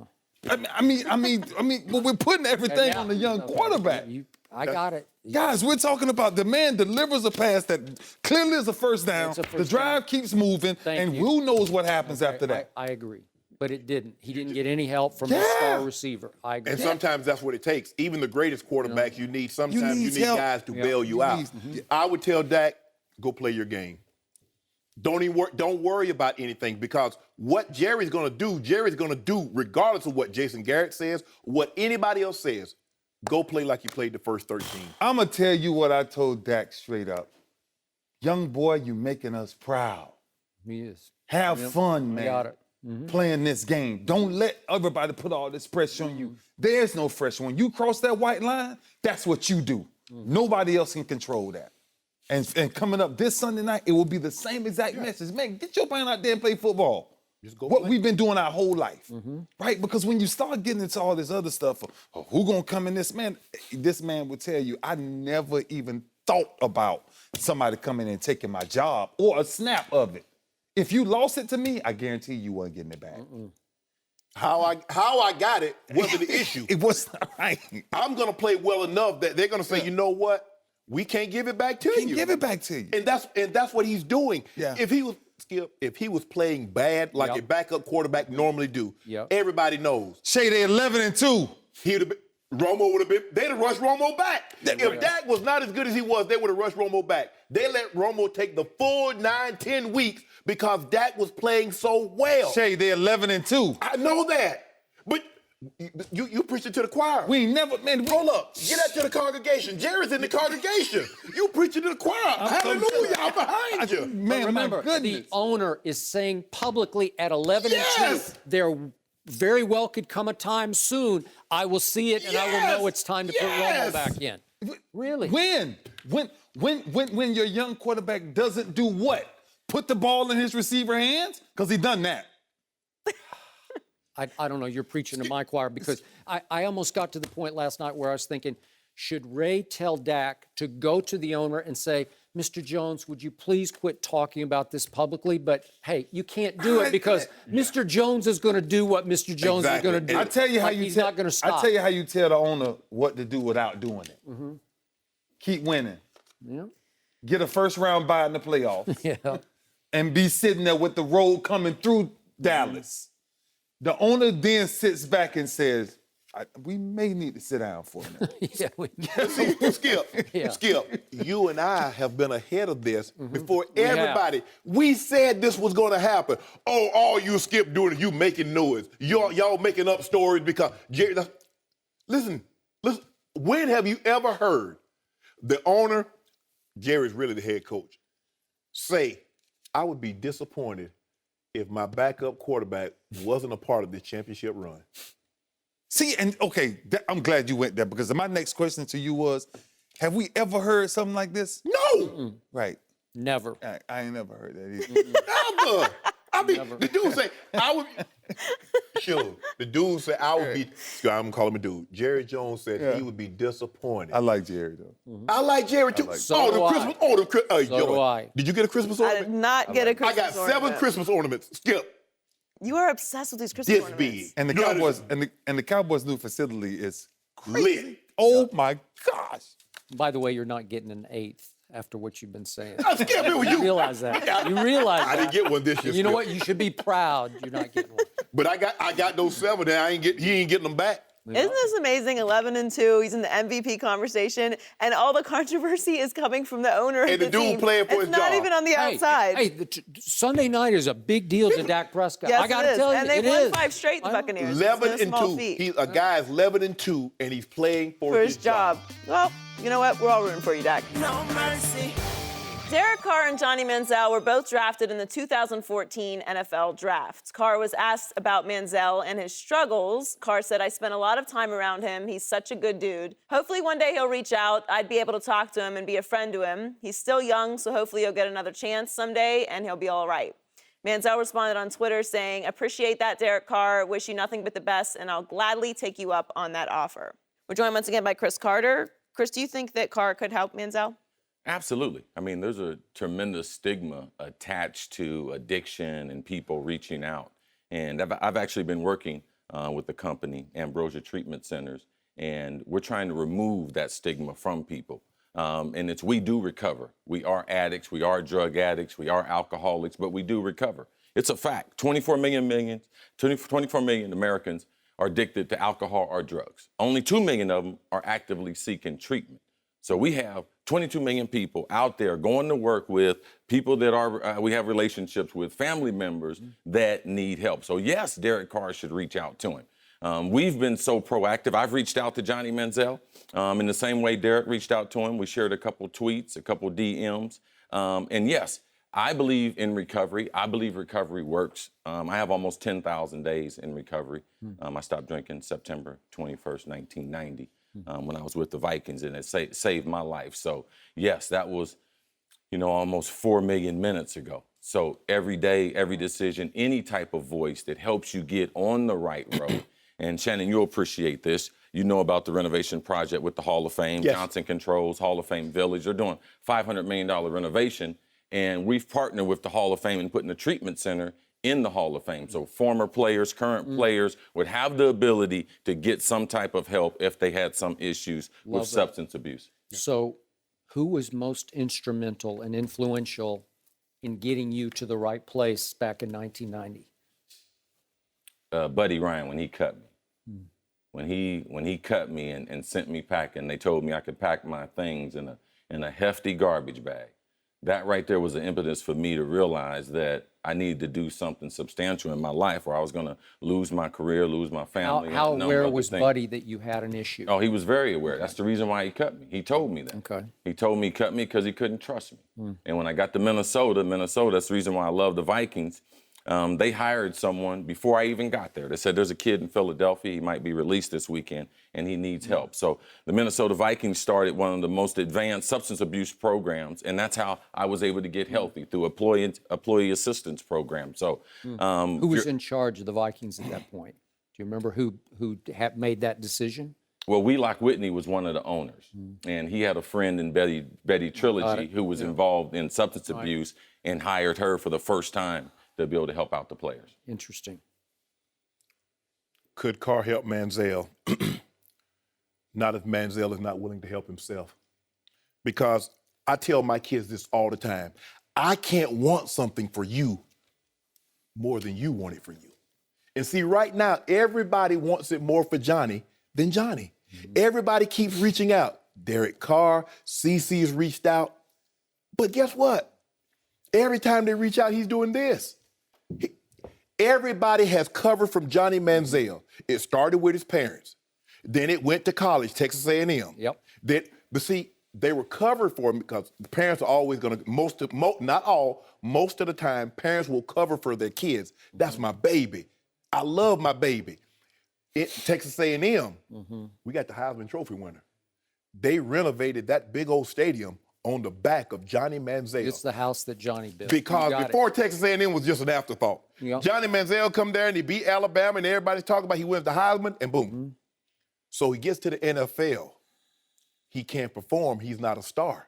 I know. I mean, well, we're putting everything on the young quarterback. I got it. Guys, we're talking about the man delivers a pass that clearly is a first down. The drive keeps moving, and who knows what happens after that. I agree. But it didn't. He didn't get any help from his star receiver. I agree. And sometimes that's what it takes. Even the greatest quarterbacks, you need help. guys to bail you out. I would tell Dak, go play your game. Don't worry about anything, because what Jerry's going to do regardless of what Jason Garrett says, what anybody else says. Go play like you played the first 13. I'm going to tell you what I told Dak straight up. Young boy, you making us proud. He is. Have fun, man. I got it. Playing this game. Don't let everybody put all this pressure on you. There's no pressure. When you cross that white line, that's what you do. Nobody else can control that. And coming up this Sunday night, it will be the same exact message. Man, get your man out there and play football. Just go what play. We've been doing our whole life, right? Because when you start getting into all this other stuff, who gonna come in this man will tell you, I never even thought about somebody coming in and taking my job or a snap of it. If you lost it to me, I guarantee you weren't getting it back. How I got it wasn't the issue. It was not right. I'm gonna play well enough that they're gonna say, you know what? We can't give it back to you. Can't give it back to you. And that's what he's doing. Yeah. If he was playing bad like a backup quarterback normally do, everybody knows. Shay, they're 11-2. Romo would have been, they'd have rushed Romo back. If Dak was not as good as he was, they would have rushed Romo back. They let Romo take the full 9-10 weeks because Dak was playing so well. Shay, they're 11-2. I know that. But you preached it to the choir. We never, man. Hold up. Get that to the congregation. Jared's in the congregation. You preach it to the choir. Hallelujah. I'm behind you. Man, remember, the owner is saying publicly at 11-2, there very well could come a time soon I will see it and I will know it's time to put Romo back in. Really? When your young quarterback doesn't do what? Put the ball in his receiver hands? Because he done that. I don't know, you're preaching to my choir, because I almost got to the point last night where I was thinking, should Ray tell Dak to go to the owner and say, Mr. Jones, would you please quit talking about this publicly? But hey, you can't do it because Mr. Jones is going to do what Mr. Jones is going to do. I tell you how he's not going to stop. I tell you how you tell the owner what to do without doing it. Keep winning. Yeah. Get a first round bye in the playoffs. Yeah. And be sitting there with the road coming through Dallas. The owner then sits back and says, we may need to sit down for a minute. Skip, you and I have been ahead of this before everybody. We said this was going to happen. Oh, all you Skip doing is you making noise. Y'all making up stories because Jerry. Listen. When have you ever heard the owner, Jerry's really the head coach, say, I would be disappointed if my backup quarterback wasn't a part of this championship run? See, and okay, I'm glad you went there, because my next question to you was, have we ever heard something like this? No. Right. Never. I ain't never heard that either. Never. I mean, the dude say, I would sure. The dude said I would be, I'm gonna call him a dude. Jerry Jones said he would be disappointed. I like Jerry though. I like Jerry too. So do I. Did you get a Christmas I ornament? did not get a Christmas I got 7 ornament. Christmas ornaments. Skip. You are obsessed with these Christmas This ornaments. big. And the You know, Cowboys and the Cowboys' new facility is lit. oh my gosh. By the way, you're not getting an 8th after what you've been saying. Skip, it was You you. realize that. You realize I that. didn't get one this year. You know Skip. what? You should be proud you're not getting one. But I got those 7 and he ain't getting them back. Isn't this amazing? 11-2. He's in the MVP conversation, and all the controversy is coming from the owner of And the dude team. playing for it's his not job. even on the outside. Sunday night is a big deal to Dak Prescott. Yes, I got to it is. tell you, and they it won is. 5 straight, the Buccaneers. It's no small 11-2. feat. A guy is 11-2, and he's playing for his job. Well, you know what? We're all rooting for you, Dak. No mercy. Derek Carr and Johnny Manziel were both drafted in the 2014 NFL Draft. Carr was asked about Manziel and his struggles. Carr said, I spent a lot of time around him. He's such a good dude. Hopefully one day he'll reach out. I'd be able to talk to him and be a friend to him. He's still young, so hopefully he'll get another chance someday and he'll be all right. Manziel responded on Twitter saying, appreciate that, Derek Carr. Wish you nothing but the best, and I'll gladly take you up on that offer. We're joined once again by Cris Carter. Cris, do you think that Carr could help Manziel? Absolutely. I mean, there's a tremendous stigma attached to addiction and people reaching out. And I've actually been working with the company, Ambrosia Treatment Centers, and we're trying to remove that stigma from people. And we do recover. We are addicts, we are drug addicts, we are alcoholics, but we do recover. It's a fact. 24 million Americans are addicted to alcohol or drugs. Only 2 million of them are actively seeking treatment. So we have 22 million people out there going to work with people that we have relationships with, family members that need help. So yes, Derek Carr should reach out to him. We've been so proactive. I've reached out to Johnny Manziel in the same way Derek reached out to him. We shared a couple tweets, a couple DMs. And yes, I believe in recovery. I believe recovery works. I have almost 10,000 days in recovery. I stopped drinking September 21st, 1990. When I was with the Vikings, and it saved my life. So, yes, that was, almost 4 million minutes ago. So every day, every decision, any type of voice that helps you get on the right road. And Shannon, you'll appreciate this. You know about the renovation project with the Hall of Fame, Yes. Johnson Controls, Hall of Fame Village. They're doing $500 million renovation, and we've partnered with the Hall of Fame and putting a treatment center in the Hall of Fame. So former players, current players would have the ability to get some type of help if they had some issues with substance abuse. So who was most instrumental and influential in getting you to the right place back in 1990? Buddy Ryan, when he cut me. When he cut me and sent me packing, they told me I could pack my things in a hefty garbage bag. That right there was the impetus for me to realize that I needed to do something substantial in my life, or I was going to lose my career, lose my family. How and a number aware of other was things. Buddy that you had an issue? Oh, he was very aware. That's the reason why he cut me. He told me that. Okay. He told me he cut me because he couldn't trust me. And when I got to Minnesota, that's the reason why I love the Vikings. They hired someone before I even got there. They said there's a kid in Philadelphia, he might be released this weekend, and he needs help. So the Minnesota Vikings started one of the most advanced substance abuse programs, and that's how I was able to get healthy, through employee assistance program. So Who was in charge of the Vikings at that point? Do you remember who made that decision? Well, Wheelock Whitney was one of the owners, and he had a friend in Betty Trilogy who was involved in substance abuse and hired her for the first time to be able to help out the players. Interesting. Could Carr help Manziel? Not if Manziel is not willing to help himself. Because I tell my kids this all the time. I can't want something for you more than you want it for you. And see, right now, everybody wants it more for Johnny than Johnny. Everybody keeps reaching out. Derek Carr, CC's reached out. But guess what? Every time they reach out, he's doing this. Everybody has covered from Johnny Manziel. It started with his parents. Then it went to college, Texas A&M. Yep. But see, they were covered for him because the parents are always going to, not all, most of the time, parents will cover for their kids. That's my baby. I love my baby. Texas A&M, we got the Heisman Trophy winner. They renovated that big old stadium on the back of Johnny Manziel. It's the house that Johnny built. Because before Texas A&M was just an afterthought. Yep. Johnny Manziel come there and he beat Alabama and everybody's talking about he wins the Heisman and boom. So he gets to the NFL. He can't perform. He's not a star.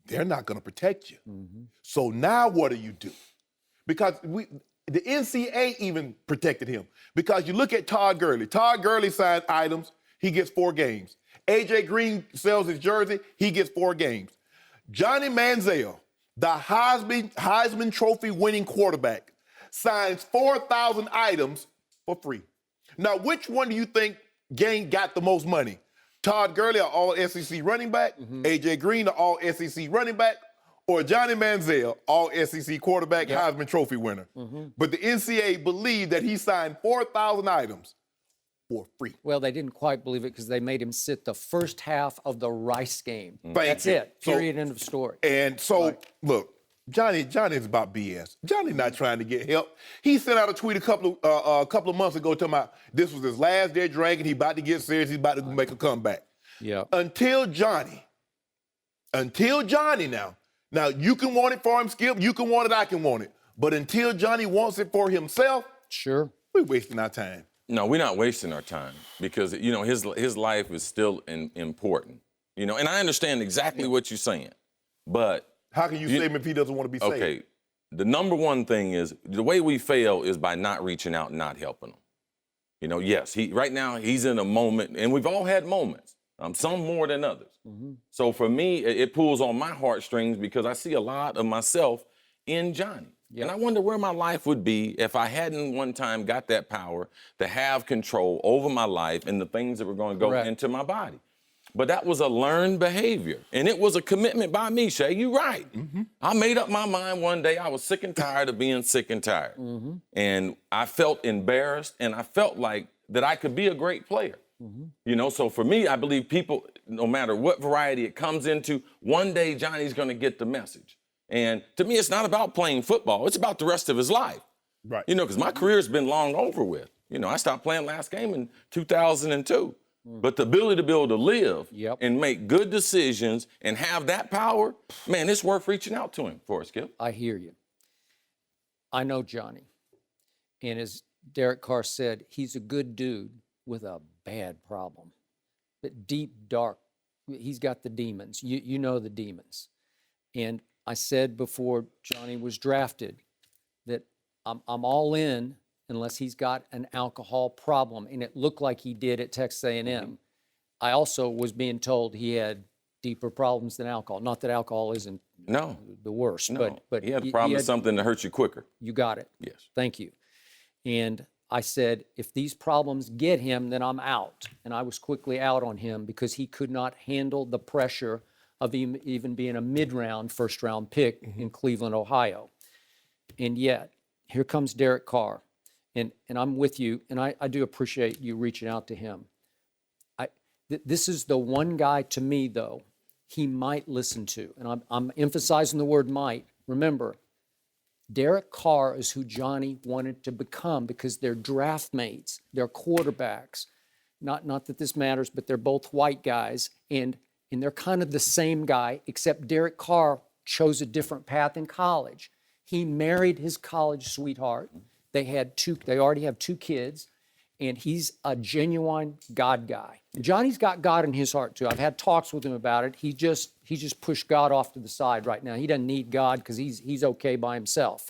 They're not going to protect you. So now what do? Because the NCAA even protected him. Because you look at Todd Gurley. Todd Gurley signed items. He gets 4 games. A.J. Green sells his jersey. He gets 4 games. Johnny Manziel, the Heisman Trophy winning quarterback, signs 4,000 items for free. Now, which one do you think got the most money? Todd Gurley, an all-SEC running back, A.J. Green, an all-SEC running back, or Johnny Manziel, all-SEC quarterback, Heisman Trophy winner. But the NCAA believed that he signed 4,000 items for free. Well, they didn't quite believe it because they made him sit the first half of the Rice game. That's you. it. Period. End of story. And so, look, Johnny is about BS. Johnny not trying to get help. He sent out a tweet a couple of months ago talking about this was his last day drinking. He about to get serious. He's about to make a comeback. Yeah. Until Johnny now you can want it for him, Skip. You can want it. I can want it. But until Johnny wants it for himself, sure, we're wasting our time. No, we're not wasting our time because, you know, his life is still important. You know, and I understand exactly what you're saying, but how can you save him if he doesn't want to be saved? Okay, the number one thing is the way we fail is by not reaching out and not helping him. You know, yes, right now he's in a moment, and we've all had moments, some more than others. So for me, it pulls on my heartstrings because I see a lot of myself in Johnny. And I wonder where my life would be if I hadn't one time got that power to have control over my life and the things that were going to go into my body. But that was a learned behavior, and it was a commitment by me, Shay. You're right. I made up my mind one day I was sick and tired of being sick and tired. And I felt embarrassed, and I felt like that I could be a great player. You know, so for me, I believe people, no matter what variety it comes into, one day Johnny's going to get the message. And to me, it's not about playing football. It's about the rest of his life. Right. You know, because my career's been long over with. You know, I stopped playing last game in 2002. But the ability to be able to live and make good decisions and have that power, man, it's worth reaching out to him for, Skip. I hear you. I know Johnny. And as Derek Carr said, he's a good dude with a bad problem. But deep, dark, he's got the demons. You know the demons. And I said before Johnny was drafted that I'm all in unless he's got an alcohol problem, and it looked like he did at Texas A&M. I also was being told he had deeper problems than alcohol. Not that alcohol isn't the worst, but he had a problem with something that hurts you quicker. You got it. Yes. Thank you. And I said, if these problems get him, then I'm out. And I was quickly out on him because he could not handle the pressure of even being a mid-round, first-round pick in Cleveland, Ohio. And yet, here comes Derek Carr. And I'm with you, and I do appreciate you reaching out to him. This is the one guy to me, though, he might listen to. And I'm emphasizing the word might. Remember, Derek Carr is who Johnny wanted to become because they're draft mates, they're quarterbacks. Not that this matters, but they're both white guys, and they're kind of the same guy, except Derek Carr chose a different path in college. He married his college sweetheart. They already have 2 kids, and he's a genuine God guy. And Johnny's got God in his heart too. I've had talks with him about it. He just pushed God off to the side right now. He doesn't need God because he's okay by himself.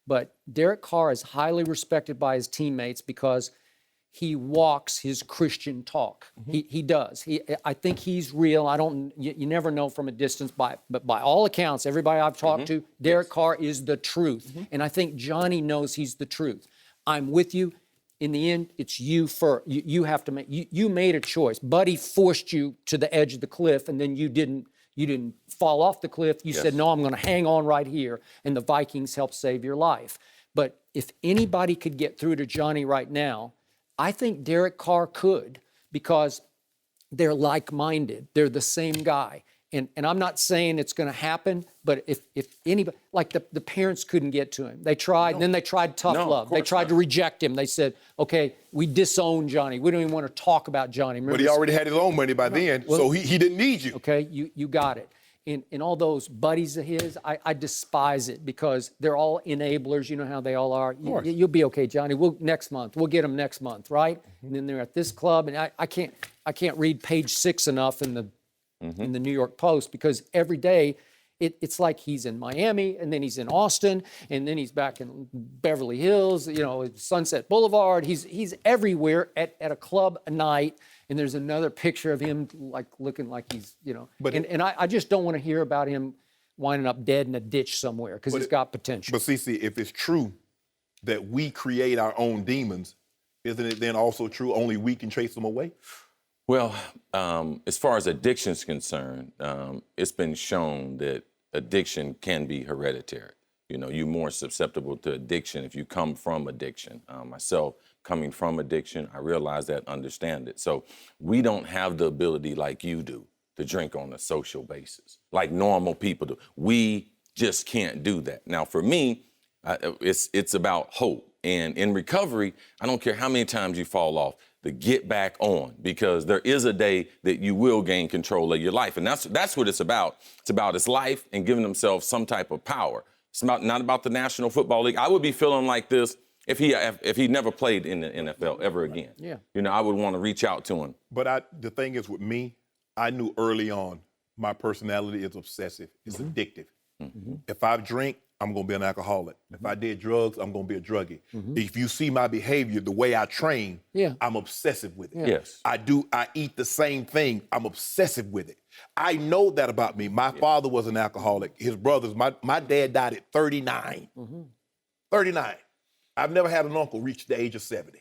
But Derek Carr is highly respected by his teammates because he walks his Christian talk. He does. I think he's real. You never know from a distance, but by all accounts, everybody I've talked to, Derek Carr is the truth. And I think Johnny knows he's the truth. I'm with you. In the end, it's you first. You have to make, you made a choice. Buddy forced you to the edge of the cliff, and then you didn't fall off the cliff. You said, no, I'm going to hang on right here. And the Vikings helped save your life. But if anybody could get through to Johnny right now, I think Derek Carr could, because they're like-minded. They're the same guy. And I'm not saying it's going to happen, but if anybody, like the parents couldn't get to him. They tried, and then they tried tough love. They tried to reject him. They said, okay, we disown Johnny. We don't even want to talk about Johnny. Remember, but he already had his own money by then, so he didn't need you. Okay, you got it. And all those buddies of his, I despise it because they're all enablers. You know how they all are. You'll be okay, Johnny. Next month. We'll get them next month, right? And then they're at this club, and I can't read page 6 enough in the New York Post because every day it's like he's in Miami, and then he's in Austin, and then he's back in Beverly Hills, Sunset Boulevard. He's everywhere at a club a night. And there's another picture of him looking like he's, and I just don't want to hear about him winding up dead in a ditch somewhere because he's got potential. But CC, if it's true that we create our own demons, Isn't it then also true only we can chase them away? Well, as far as addiction is concerned, it's been shown that addiction can be hereditary. You know, you're more susceptible to addiction if you come from addiction. Myself, coming from addiction, I realize that, understand it. So we don't have the ability like you do to drink on a social basis, like normal people do. We just can't do that. Now, for me, it's about hope. And in recovery, I don't care how many times you fall off, to get back on, because there is a day that you will gain control of your life. And that's what it's about. It's about his life and giving himself some type of power. It's not about the National Football League. I would be feeling like this if he never played in the NFL ever again. Yeah. You know, I would want to reach out to him. But the thing is with me, I knew early on my personality is obsessive. It's addictive. If I drink, I'm going to be an alcoholic. If I did drugs, I'm going to be a druggie. If you see my behavior, the way I train, I'm obsessive with it. Yes. I eat the same thing. I'm obsessive with it. I know that about me. My father was an alcoholic. His brothers, my dad died at 39. 39. I've never had an uncle reach the age of 70.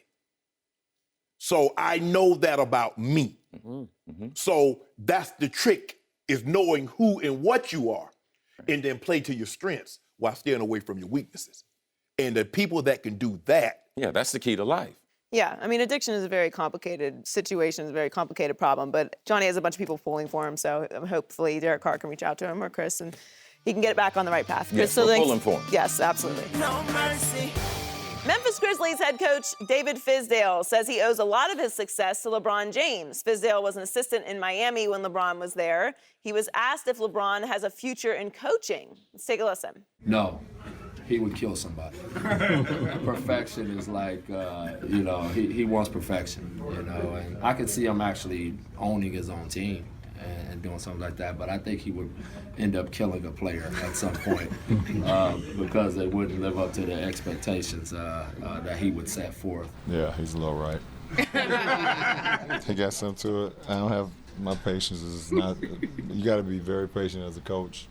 So I know that about me. So that's the trick, is knowing who and what you are, and then play to your strengths while staying away from your weaknesses. And the people that can do that. Yeah, that's the key to life. Yeah, I mean, addiction is a very complicated situation, it's a very complicated problem, but Johnny has a bunch of people pulling for him, so hopefully Derek Carr can reach out to him, or Cris, and he can get it back on the right path. Yes, Cris, we're pulling for him. Yes, absolutely. No mercy. Memphis Grizzlies head coach David Fizdale says he owes a lot of his success to LeBron James. Fizdale was an assistant in Miami when LeBron was there. He was asked if LeBron has a future in coaching. Let's take a listen. No, he would kill somebody. Perfection is like, he wants perfection, and I could see him actually owning his own team and doing something like that, but I think he would end up killing a player at some point because they wouldn't live up to the expectations that he would set forth. Yeah, he's a little right. He got something to it. I don't have, my patience is not, you got to be very patient as a coach.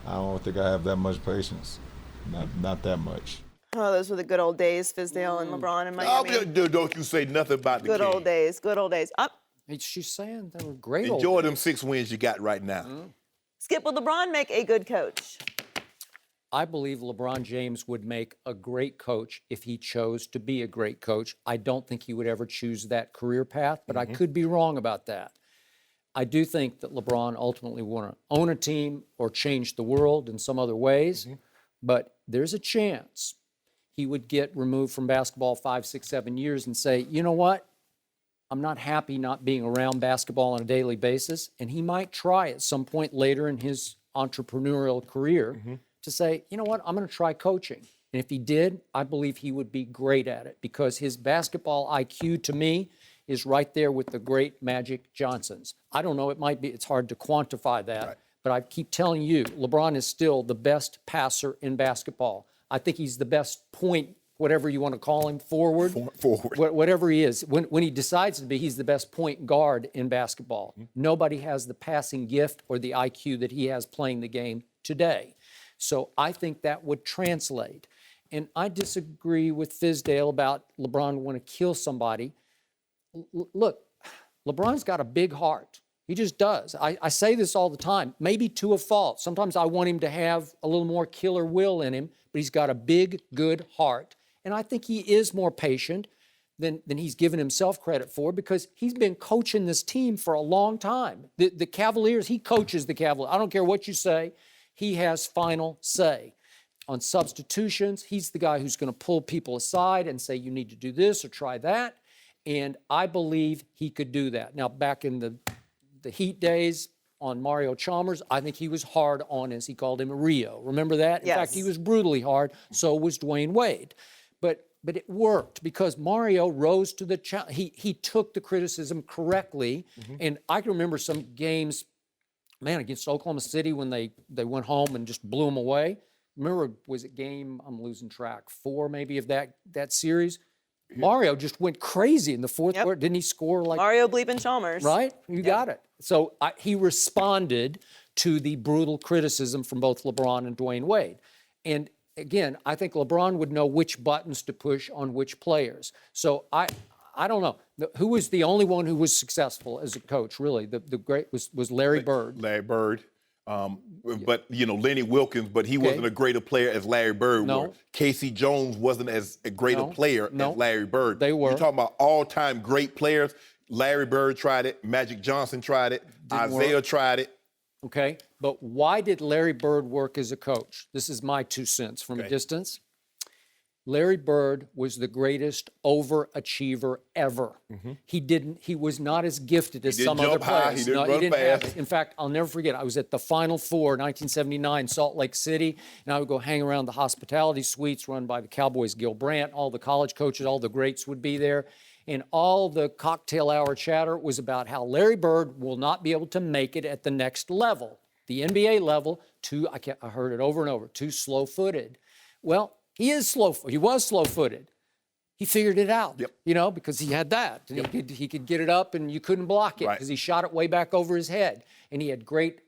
I don't think I have that much patience, not that much. Oh, those were the good old days, Fizdale and LeBron in Miami. Don't you say nothing about the Good king. old days, good old days. She's saying they were great old Enjoy days. them 6 wins you got right now. Skip, will LeBron make a good coach? I believe LeBron James would make a great coach if he chose to be a great coach. I don't think he would ever choose that career path, but I could be wrong about that. I do think that LeBron ultimately want to own a team or change the world in some other ways, but there's a chance he would get removed from basketball 5, 6, 7 years and say, you know what? I'm not happy not being around basketball on a daily basis. And he might try at some point later in his entrepreneurial career to say, you know what, I'm going to try coaching. And if he did, I believe he would be great at it, because his basketball IQ, to me, is right there with the great Magic Johnsons. I don't know, it's hard to quantify that, but I keep telling you, LeBron is still the best passer in basketball. I think he's the best point, whatever you want to call him, forward. Whatever he is. When he decides to be, he's the best point guard in basketball. Nobody has the passing gift or the IQ that he has playing the game today. So I think that would translate. And I disagree with Fizdale about LeBron want to kill somebody. Look, LeBron's got a big heart. He just does. I say this all the time, maybe to a fault. Sometimes I want him to have a little more killer will in him, but he's got a big, good heart. And I think he is more patient than he's given himself credit for, because he's been coaching this team for a long time. The Cavaliers, he coaches the Cavaliers. I don't care what you say. He has final say. On substitutions, he's the guy who's going to pull people aside and say, you need to do this or try that. And I believe he could do that. Now, back in the Heat days on Mario Chalmers, I think he was hard on, as he called him, Rio. Remember that? In fact, he was brutally hard. So was Dwayne Wade. But it worked because Mario rose to the challenge. He took the criticism correctly. And I can remember some games, against Oklahoma City when they went home and just blew them away. Remember, was it game, I'm losing track, 4 maybe of that series? Mario just went crazy in the fourth quarter. Didn't he score like... Mario bleeping Chalmers. Right? You got it. So he responded to the brutal criticism from both LeBron and Dwayne Wade. And again, I think LeBron would know which buttons to push on which players. So I don't know. Who was the only one who was successful as a coach, really? The great was Larry Bird. Larry Bird. But, Lenny Wilkins, but he wasn't a greater player as Larry Bird No. were. Casey Jones wasn't as a great a player as Larry Bird. They were. You're talking about all-time great players. Larry Bird tried it. Magic Johnson tried it. Isaiah tried it. Okay, but why did Larry Bird work as a coach? This is my 2 cents from a distance. Larry Bird was the greatest overachiever ever. He was not as gifted as some other players. He didn't run have fast. it. In fact, I'll never forget, I was at the Final Four, 1979, Salt Lake City, and I would go hang around the hospitality suites run by the Cowboys, Gil Brandt. All the college coaches, all the greats would be there. And all the cocktail hour chatter was about how Larry Bird will not be able to make it at the next level, the NBA level, I heard it over and over, too slow-footed. Well, he was slow-footed. He figured it out, because he had that. And he could get it up and you couldn't block it because he shot it way back over his head. And he had great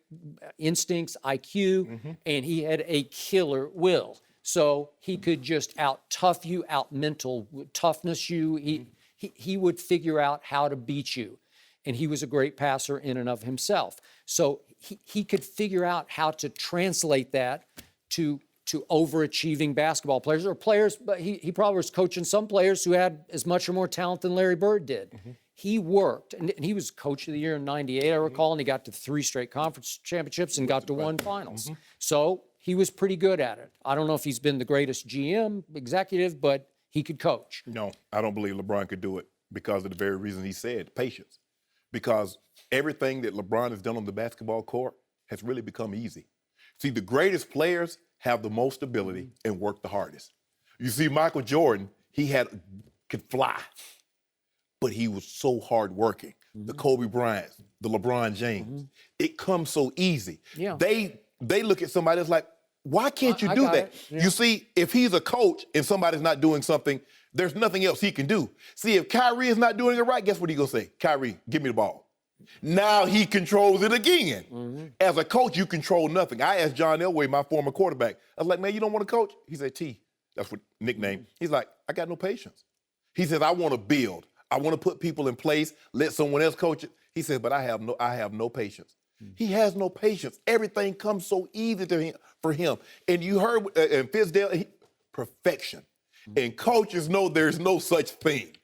instincts, IQ, and he had a killer will. So he could just out-tough you, out-mental toughness you. He would figure out how to beat you. And he was a great passer in and of himself. So he could figure out how to translate that to overachieving basketball players or players, but he probably was coaching some players who had as much or more talent than Larry Bird did. He worked, and he was coach of the year in '98, I recall, and he got to 3 straight conference championships and got to 1 finals. So he was pretty good at it. I don't know if he's been the greatest GM, executive, but he could coach. No, I don't believe LeBron could do it because of the very reason he said, patience. Because everything that LeBron has done on the basketball court has really become easy. See, the greatest players have the most ability and work the hardest. You see, Michael Jordan, could fly, but he was so hardworking. The Kobe Bryant, the LeBron James, it comes so easy. Yeah. They look at somebody that's like, why can't you do that? You see, if he's a coach and somebody's not doing something, there's nothing else he can do. See, if Kyrie is not doing it right, guess what he's going to say? Kyrie, give me the ball. Now he controls it again. As a coach, you control nothing. I asked John Elway, my former quarterback, I was like, man, you don't want to coach? He said, T, that's what nickname. He's like, I got no patience. He says, I want to build. I want to put people in place, let someone else coach it. He says, but I have no patience. He has no patience. Everything comes so easy for him. And you heard in Fizdale, perfection. And coaches know there's no such thing.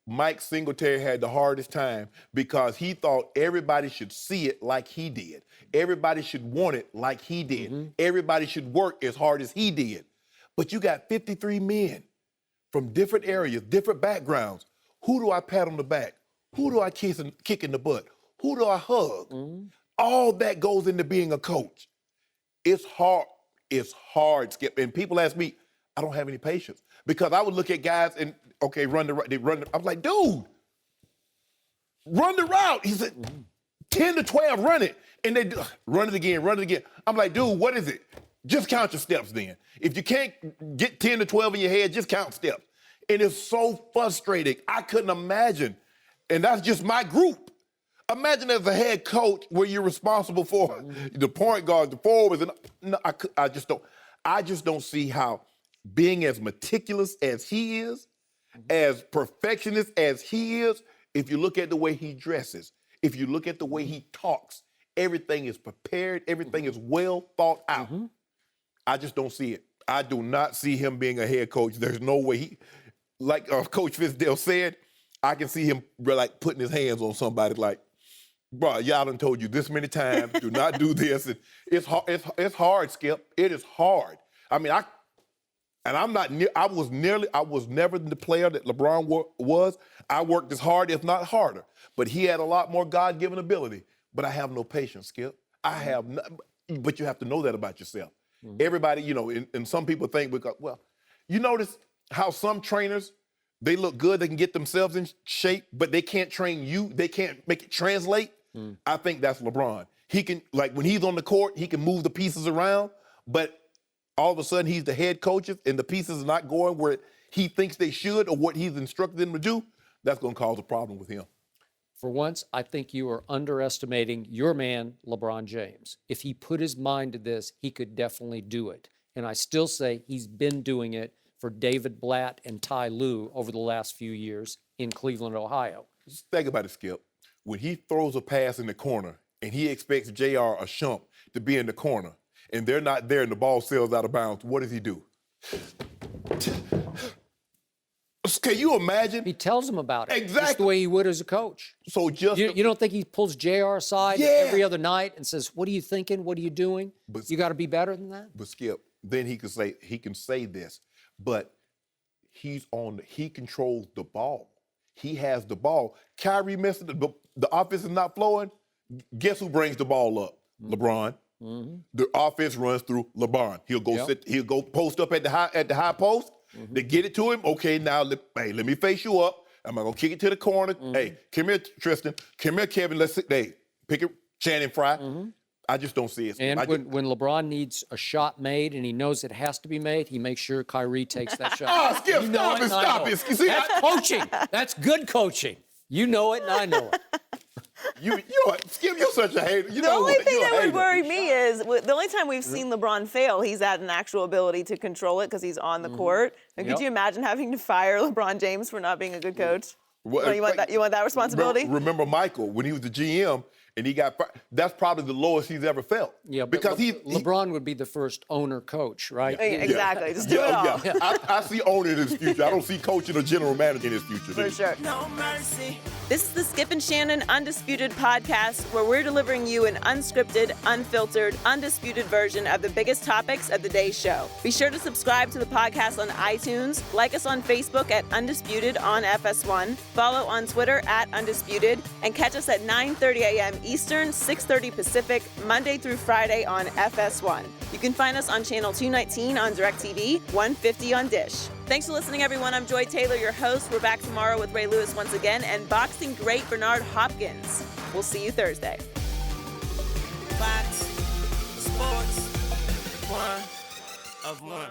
Mike Singletary had the hardest time because he thought everybody should see it like he did. Everybody should want it like he did. Everybody should work as hard as he did. But you got 53 men from different areas, different backgrounds. Who do I pat on the back? Who do I kick in the butt? Who do I hug? All that goes into being a coach. It's hard. It's hard, Skip. And people ask me, I don't have any patience. Because I would look at guys and, okay, run the route. I'm like, dude, run the route. He said, 10 to 12, run it. And they run it again. I'm like, dude, what is it? Just count your steps then. If you can't get 10 to 12 in your head, just count steps. And it's so frustrating. I couldn't imagine. And that's just my group. Imagine as a head coach where you're responsible for the point guard, the forwards, and no, I just don't see how being as meticulous as he is, as perfectionist as he is, if you look at the way he dresses, if you look at the way he talks, everything is prepared, everything is well thought out. I just don't see it. I do not see him being a head coach. There's no way like Coach Fizdale said, I can see him like putting his hands on somebody like, bro, y'all done told you this many times, do not do this. And it's hard, Skip. It is hard. I mean, I was never the player that LeBron was. I worked as hard, if not harder. But he had a lot more God-given ability. But I have no patience, Skip. But you have to know that about yourself. Everybody, and some people think, you notice how some trainers, they look good, they can get themselves in shape, but they can't train you, they can't make it translate. I think that's LeBron. He can, like when he's on the court, he can move the pieces around, but all of a sudden he's the head coach and the pieces are not going where he thinks they should or what he's instructed them to do. That's going to cause a problem with him. For once, I think you are underestimating your man, LeBron James. If he put his mind to this, he could definitely do it. And I still say he's been doing it for David Blatt and Ty Lue over the last few years in Cleveland, Ohio. Just think about it, Skip. When he throws a pass in the corner and he expects J.R. or Shump to be in the corner and they're not there and the ball sails out of bounds, what does he do? Can you imagine? He tells him about it. Exactly. Just the way he would as a coach. So just You don't think he pulls JR aside Yeah. every other night and says, "What are you thinking? What are you doing? But- You got to be better than that." But Skip, then he can say this, but he controls the ball. He has the ball. Kyrie missed it, but the offense is not flowing. Guess who brings the ball up? LeBron. The offense runs through LeBron. He'll go he'll go post up at the high post. They get it to him. Okay, now let me face you up. I'm gonna kick it to the corner. Hey, come here, Tristan. Come here, Kevin. Let's pick it. Shannon Fry. I just don't see it. And when LeBron needs a shot made and he knows it has to be made, he makes sure Kyrie takes that shot. Oh, Skip, You know stop it, it. and I know See, That's coaching. That's good coaching. You know it and I know it. Skip, you're such a hater. The only thing that would worry me is the only time we've seen LeBron fail, he's had an actual ability to control it because he's on the court. And could you imagine having to fire LeBron James for not being a good coach? Well, you want that responsibility? Remember Michael when he was the GM and he got fired? That's probably the lowest he's ever felt. Yeah, but because LeBron would be the first owner coach, right? Yeah, exactly. Just do it all. I see owner in his future. I don't see coaching or general manager in his future. For sure. No mercy. This is the Skip and Shannon Undisputed podcast, where we're delivering you an unscripted, unfiltered, undisputed version of the biggest topics of the day's show. Be sure to subscribe to the podcast on iTunes, like us on Facebook at Undisputed on FS1, follow on Twitter at Undisputed, and catch us at 9:30 a.m. Eastern, 6:30 Pacific, Monday through Friday on FS1. You can find us on channel 219 on DirecTV, 150 on Dish. Thanks for listening, everyone. I'm Joy Taylor, your host. We're back tomorrow with Ray Lewis once again and boxing great Bernard Hopkins. We'll see you Thursday. Fox Sports 1 of 1.